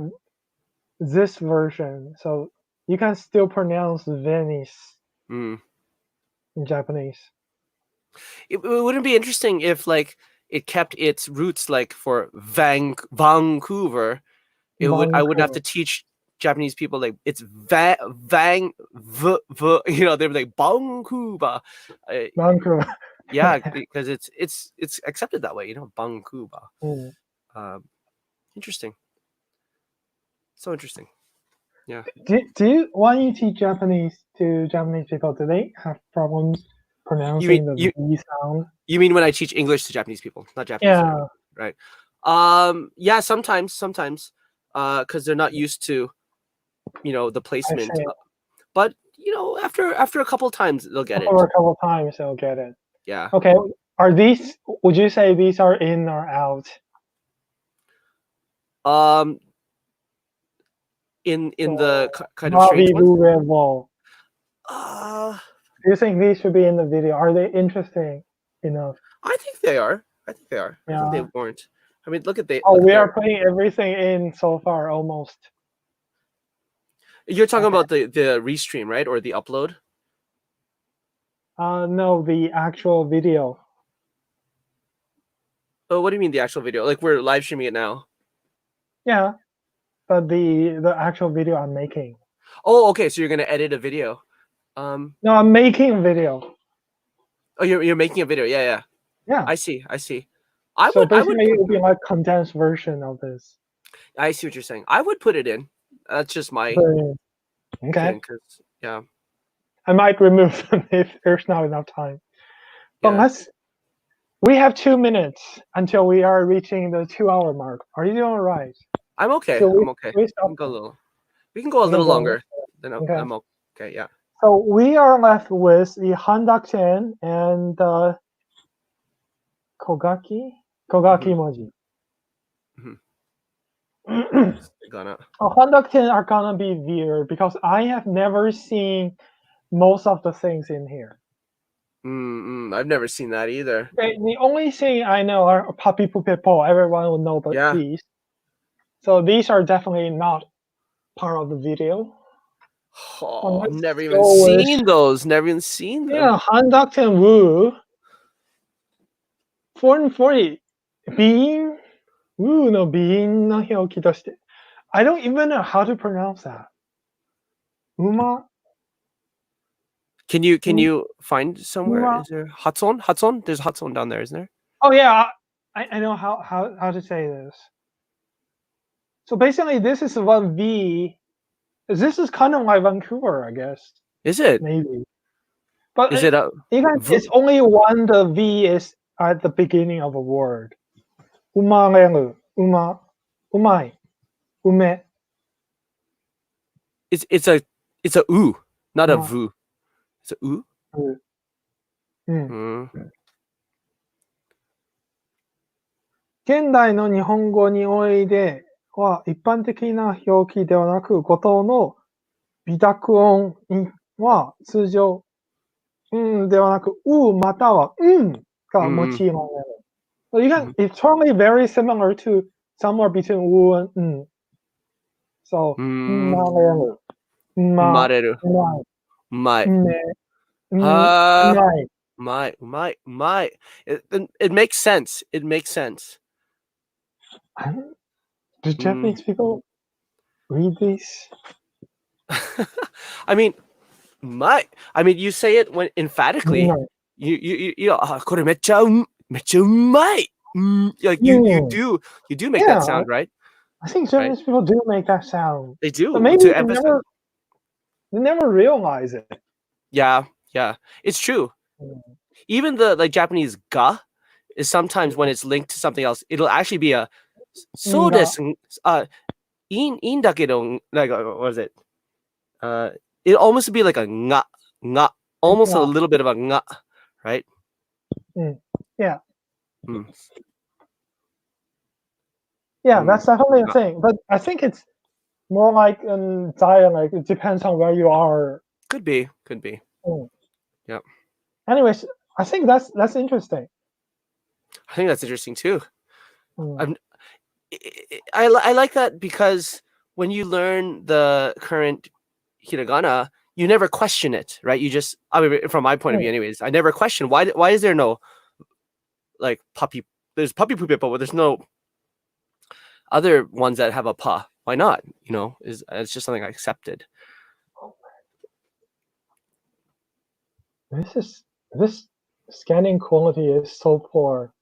this version, so you can still pronounce Venice in Japanese. It wouldn't be interesting if like it kept its roots like for Vancouver. I wouldn't have to teach Japanese people like it's they'd be like Vancouver. Vancouver. Yeah, because it's accepted that way, Vancouver. Interesting. So interesting. Yeah. When you teach Japanese to Japanese people, do they have problems pronouncing the V sound? You mean when I teach English to Japanese people, not Japanese? Yeah. Right. Yeah, sometimes, because they're not used to, the placement. But after a couple of times, they'll get it. After a couple of times, they'll get it. Yeah. Okay. Would you say these are in or out? In the kind of strange ones. Do you think these should be in the video? Are they interesting enough? I think they are. I think they warrant. I mean, look at the. Oh, we are putting everything in so far, almost. You're talking about the restream, right, or the upload? No, the actual video. Oh, what do you mean the actual video? Like we're live streaming it now? Yeah, but the actual video I'm making. Oh, okay. So you're gonna edit a video. No, I'm making a video. Oh, you're making a video. Yeah. Yeah. I see. So basically, it would be like condensed version of this. I see what you're saying. I would put it in. That's just my okay. Yeah. I might remove them if there's not enough time. But we have 2 minutes until we are reaching the 2-hour mark. Are you doing all right? I'm okay. I'm okay. We can go a little longer. Then I'm okay. Yeah. So we are left with the Handakten and Kogaki Moji. Handakten are gonna be weird because I have never seen most of the things in here. I've never seen that either. Okay, the only thing I know are Papi Pupe Po. Everyone will know but these. So these are definitely not part of the video. Oh, I've never even seen those. Never even seen them. Yeah, Handakten Wu. 440. Bean. Wu no bean no hyoki toshite. I don't even know how to pronounce that. Uma. Can you find somewhere? Uma. Is there Hatson? There's Hatson down there, isn't there? Oh yeah, I know how to say this. So basically, this is one V. This is kind of like Vancouver, I guess. Is it? Maybe. But is it it's only one the V is at the beginning of a word. Umareru, umai, ume. It's a u, not a vu. It's a u. 現代の日本語においては一般的な表記ではなく、語頭の微濁音は通常、ではなく、またはが用いられる。So it's probably very similar to somewhere between and So, まれる。うまい。It makes sense. It makes sense. Do Japanese people read this? I mean, Might. I mean, you say it when emphatically. No. You know, "Ah, これめっちゃうまい." Like Mm. you do make that Yeah, sound, right? I think Right? Japanese people do make that sound, They but do maybe to emphasize. they never realize it. Yeah, yeah, it's true. Mm. Even the like Japanese ga is sometimes when it's linked to something else, it'll actually be a so Nga. desu. In dakedo, like what is it? It almost be like a nga, almost a Nga. little bit of a nga, right? Mm. Yeah, Mm, yeah, mm, that's definitely a nga. thing. But I think it's more like dialect. It depends on where you are. Could be, could be. Mm. Yeah, Anyways, I think that's interesting. I think that's interesting too. Mm. I'm, I like that because when you learn the current hiragana, you never question it, right? You just, I mean, from my point of Mm. view, anyways, I never question why is there no like puppy? There's puppy poop, but there's no other ones that have a pa. Why not? You know, is it's just something I accepted. This scanning quality is so poor.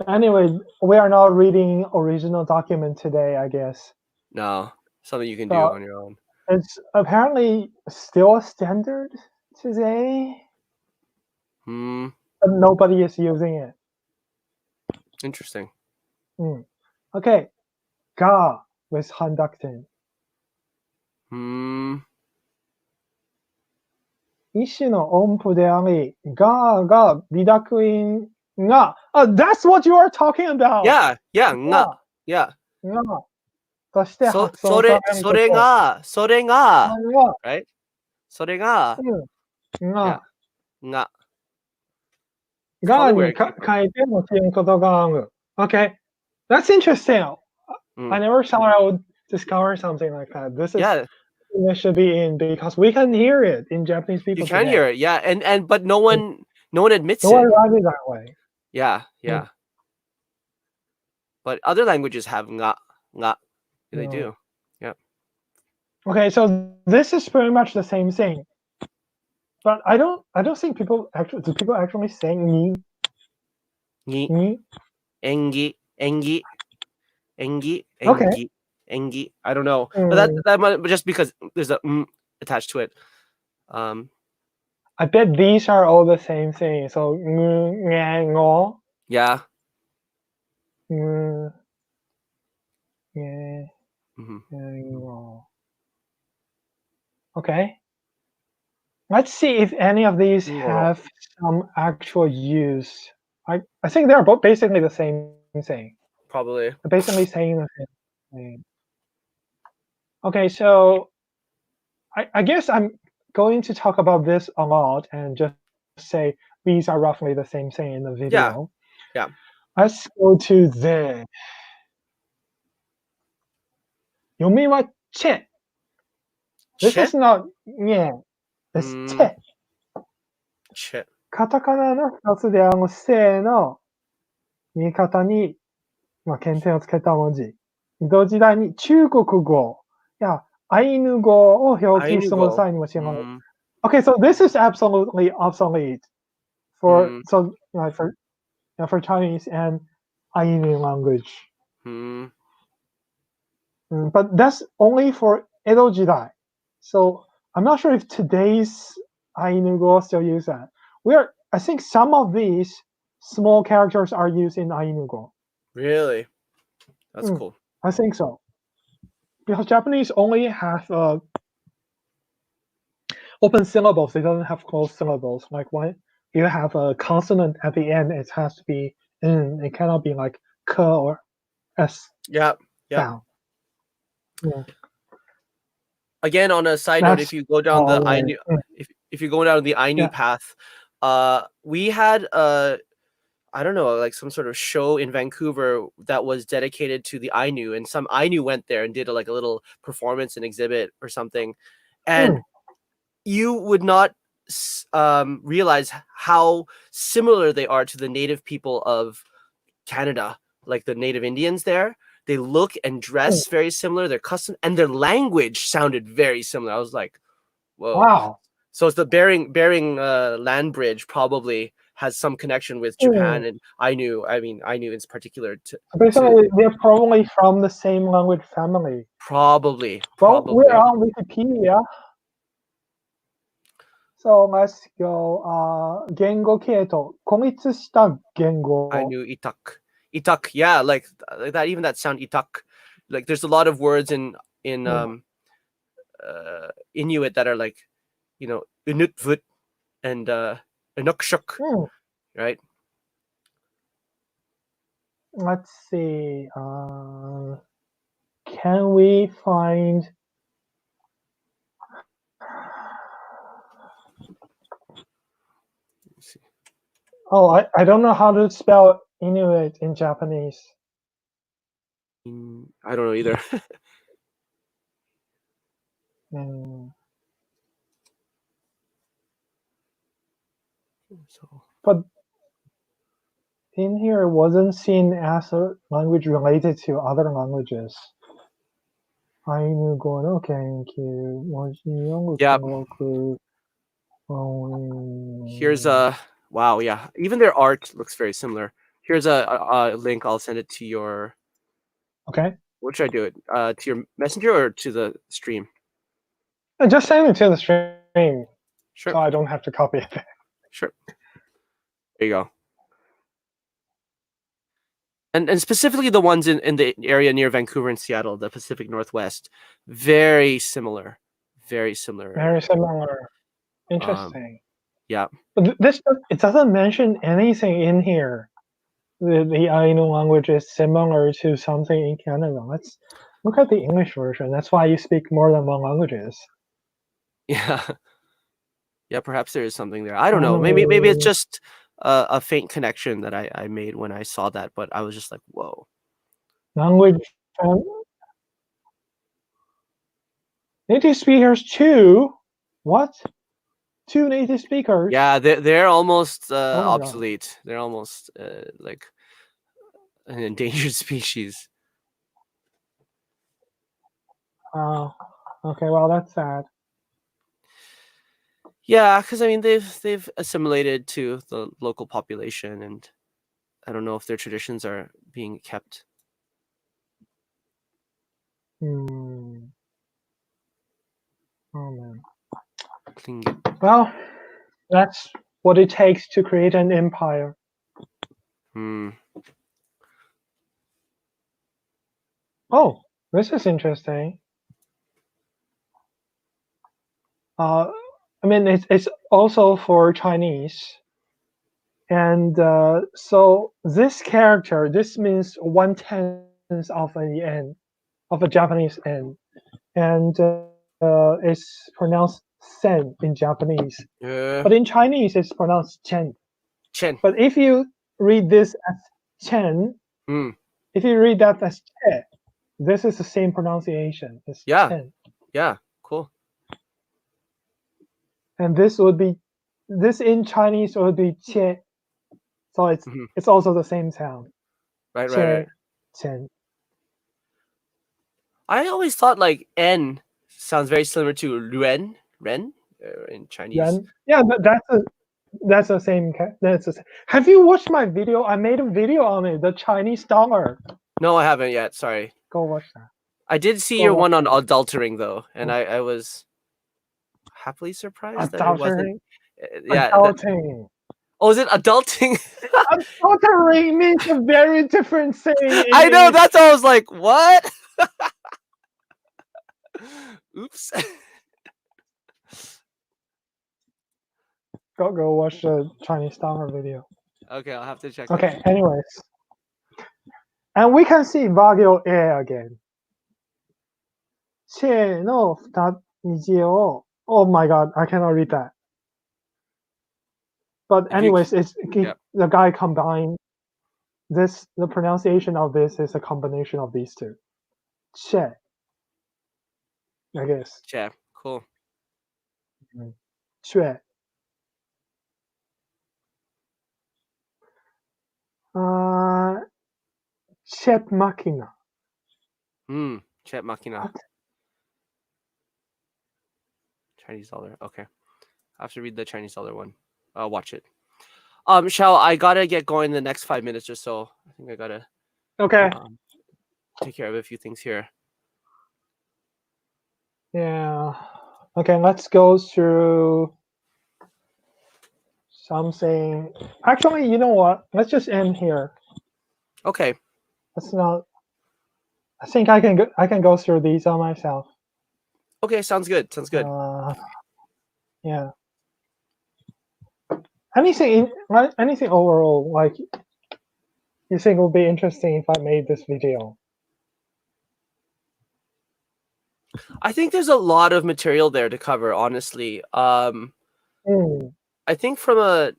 Anyway, we are not reading original document today, I guess. No, something you can do So on your own. it's apparently still a standard today, Hmm. but nobody is using it. Interesting. Mm. Okay, ga with conducting. Hmm. 一種の音符であり、が微濁音が、that's what you are talking about! Yeah. Yeah. Nga. が、Yeah. が、としてそ発音されること。それが が、right? それがが、yeah. Nga. It's が probably where に it came from. 書いてもることがある。Okay, that's interesting. I Mm. never thought I would discover something like that. This is Yeah, it should be in because we can hear it in Japanese you people can today. hear it. Yeah, and but no one admits No one it. writes it that way. Yeah, Mm. yeah. But other languages have nga. They No. do. Yeah. Okay, so this is pretty much the same thing. But I don't think people actually say ni Ni, ni. engi, Okay. engi. I don't know, but Mm, that might just because there's a attached to it. I bet these are all the same thing. So ng, nghe, ngo, Yeah. ng, nghe, Hmm. ngo. Okay. Let's see if any of these have some actual use. I think they're both basically the same thing. Probably. They're basically saying the same thing. Okay, so I guess I'm going to talk about this a lot and just say these are roughly the same thing in the Yeah. video. Yeah. Let's go to the Yomi wa che. This Che. is not yeah. It's che. Che. カタカナの一つでせの見方に、検定をつけた文字。江戸時代に中国語やアイヌ語を表記する Ainugo. 際にも使用。Okay, so this is absolutely obsolete for so like for Chinese and Ainu language. But that's only for Edo Jidai. So I'm not sure if today's Ainu Go still use that. I think some of these small characters are used in Ainu Go. Really? That's cool. I think so. Because Japanese only have open syllables. It doesn't have closed syllables. Like when you have a consonant at the end, it has to be in. It cannot be like k or s Yeah. Yeah. sound. Yeah. Again, on a side note, if you go down the Ainu, if you go down the Ainu path, we had I don't know, like some sort of show in Vancouver that was dedicated to the Ainu, and some Ainu went there and did like a little performance and exhibit or something, and you would not realize how similar they are to the native people of Canada, like the native Indians there. They look and dress very similar. Their custom and their language sounded very similar. I was like, whoa. Wow. So it's the Bering land bridge probably has some connection with Japan, and I knew in particular to Basically, they're probably from the same language family. probably. Well, we're on Wikipedia. So let's go. 言語系統。孤立した言語。I knew itak. Itak, yeah, like that. Even that sound itak. Like there's a lot of words in Inuit that are like, inutvut and inukshuk, right? Let's see. Can we find? Oh, I don't know how to spell Inuit in Japanese. I don't know either. But in here, it wasn't seen as a language related to other languages. Ainu Gono Kenki, Here's a wow, yeah. Even their art looks very similar. Here's a link. I'll send it to your. Okay. What should I do it? To your messenger or to the stream? Just send it to the stream. Sure. So I don't have to copy it. Sure. There you go. And specifically the ones in the area near Vancouver and Seattle, the Pacific Northwest, very similar. Very similar. Very similar. Interesting. Yeah. But this it doesn't mention anything in here. The Ainu language is similar to something in Canada. Let's look at the English version. That's why you speak more than one languages. Yeah. Yeah, perhaps there is something there. I don't know. Maybe it's just a faint connection that I made when I saw that, but I was just like, whoa. Language native speakers too. What? 2 native speakers? Yeah, they're almost obsolete. They're almost like an endangered species. Oh, okay. Well, that's sad. Yeah, because I mean they've assimilated to the local population, and I don't know if their traditions are being kept. Oh man. Klingit. Well, that's what it takes to create an empire. Oh, this is interesting. I mean, it's also for Chinese, and so this character, this means 1/10 of an N, of a Japanese N, and it's pronounced sen in Japanese, but in Chinese it's pronounced chen. Chen. But if you read this as chen, if you read that as che, this is the same pronunciation. It's chen. Yeah, cool. And this in Chinese would be che. So it's also the same sound. Right. Chen. I always thought like N sounds very similar to Ren in Chinese. Ren? Yeah, that's the same. Have you watched my video? I made a video on it, the Chinese dollar. No, I haven't yet. Sorry. Go watch that. I did see your one on adultering though, and I was happily surprised that it wasn't. Yeah. Adulting. Oh, is it adulting? Adultering means a very different thing. I know. That's why I was like, what? Oops. Go watch the Chinese dollar video. Okay, I'll have to check. Okay. Anyways, and we can see Wagyu A again. Oh my god, I cannot read that. But anyways, the guy combined this. The pronunciation of this is a combination of these two. Che. I guess. Che. Cool. Chue. Chep machina. Chat Machina. What? Chinese dollar. Okay. I have to read the Chinese dollar one. Watch it. Shao, I gotta get going in the next 5 minutes or so. I think I gotta Okay. um, take care of a few things here. Yeah. Okay, let's go through something. Actually, you know what? Let's just end here. Okay. Let's not. I think I can go through these on myself. Okay, sounds good. Sounds good. Yeah. Anything overall like you think would be interesting if I made this video? I think there's a lot of material there to cover, honestly. Mm, I think from a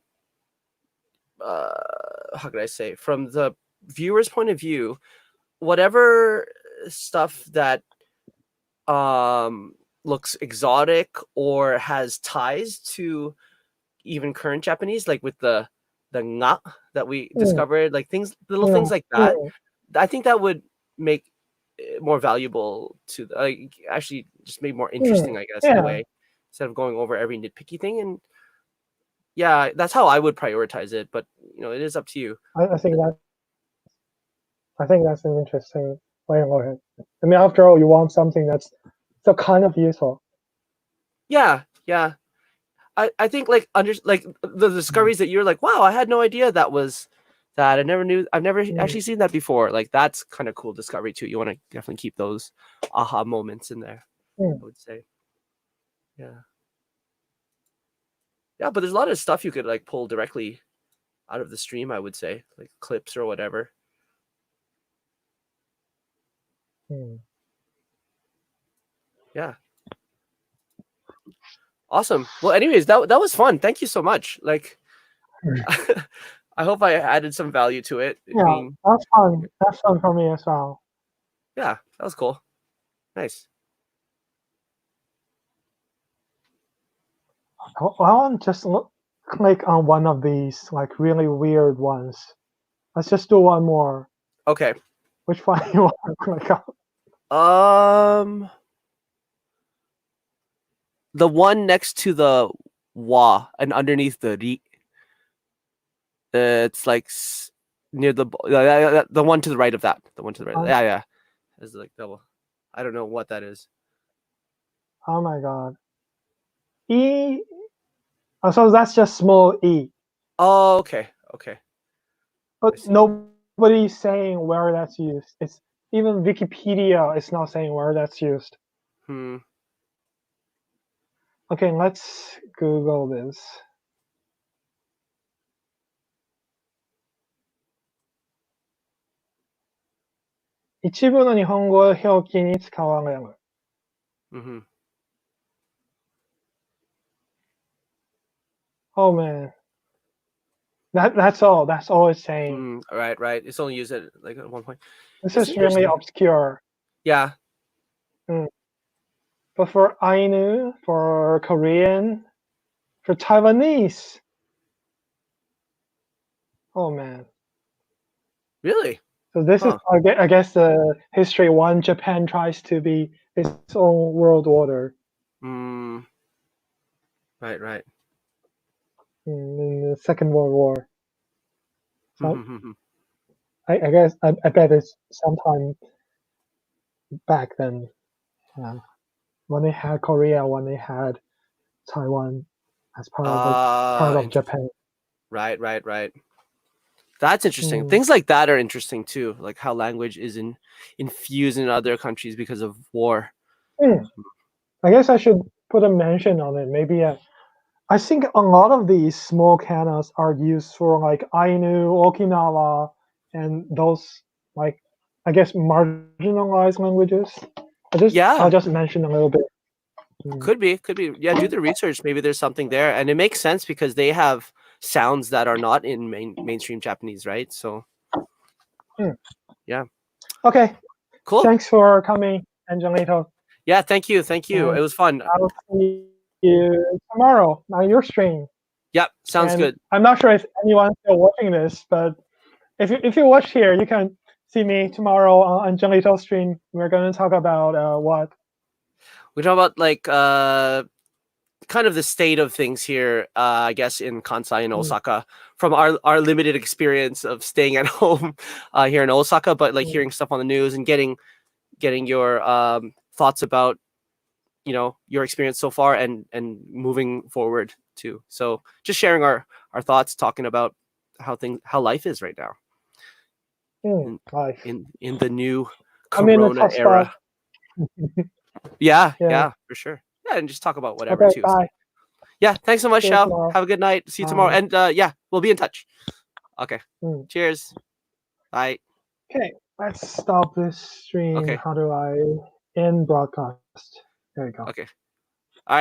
how could I say, from the viewer's point of view, whatever stuff that looks exotic or has ties to even current Japanese, like with the nga that we mm, discovered, like things, little yeah, things like that. mm, I think that would make it more valuable to like actually just make more mm, interesting, I guess, in a yeah. way, instead of going over every nitpicky thing. And yeah, that's how I would prioritize it. But it is up to you. I think that's an interesting way of looking. I mean, after all, you want something that's so kind of useful. Yeah, yeah. I think like like the Mm, discoveries that you're like, wow, I had no idea that was that. I never knew. I've never mm, actually seen that before. Like that's kind of cool discovery too. You want to definitely keep those aha moments in there, mm, I would say. Yeah. Yeah, but there's a lot of stuff you could like pull directly out of the stream, I would say, like clips or whatever. mm. Yeah. Awesome. Well, anyways, that was fun. Thank you so much. Like I hope I added some value to it. I Yeah, mean, that's fun. That's fun for me as well. yeah, that was cool. Nice. I want to just click on one of these like really weird ones. Let's just do one more. Okay. Which one you want to click on? Um the one next to the wa and underneath the ri. It's like near the one to the right of that. The one to the right. Um, Yeah, yeah. It's like double. I don't know what that is. oh my god. E. Oh, so that's just small e. Oh, okay. Okay. I But see. nobody's saying where that's used. It's even Wikipedia is not saying where that's used. Hmm. Okay, let's Google this. 一部の日本語表記に使われる。Mm-hmm. Oh man. That's all. That's all it's saying. Right, right. It's only used at like at one point. This It's is really interesting. obscure. Yeah. Mm. But for Ainu, for Korean, for Taiwanese, oh man. Really? So this is, Huh. I guess, the history one. Japan tries to be its own world order Mm. Right, right. in the Second World War. So Mm-hmm. I guess I bet it's sometime back then when they had Korea, when they had Taiwan as part of Interesting. Japan. Right, right, right. That's interesting. Mm, Things like that are interesting too, like how language is infused in other countries because of war. mm. I guess I should put a mention on it. Maybe I think a lot of these small kanas are used for like Ainu, Okinawa, and those like I guess marginalized languages. I'll Yeah, just mention a little bit. Mm, could be, could be. Yeah, do the research. Maybe there's something there, and it makes sense because they have sounds that are not in mainstream Japanese, right? So mm. yeah, Okay, cool. thanks for coming, Angelito, Yeah, thank you, thank you. and It was fun. I'll see you tomorrow on your stream. Yep, sounds And good. I'm not sure if anyone's still watching this, but if you watch here, you can see me tomorrow on Lito's stream. We're going to talk about what? We talk about like kind of the state of things here, I guess, in Kansai and Osaka from our limited experience of staying at home here in Osaka, but like hearing stuff on the news and getting your thoughts about your experience so far and moving forward too. So just sharing our thoughts, talking about how life is right now Life. in the new I mean, a Corona tough era. spot. Yeah, for sure. Yeah, and just talk about whatever Okay, too. So bye. yeah, thanks so much, See you Shao. tomorrow. Have a good night. See you tomorrow. Bye. And yeah, we'll be in touch. Okay. Mm. Cheers. Bye. Okay, let's stop this stream. Okay. How do I end broadcast? There you go. Okay.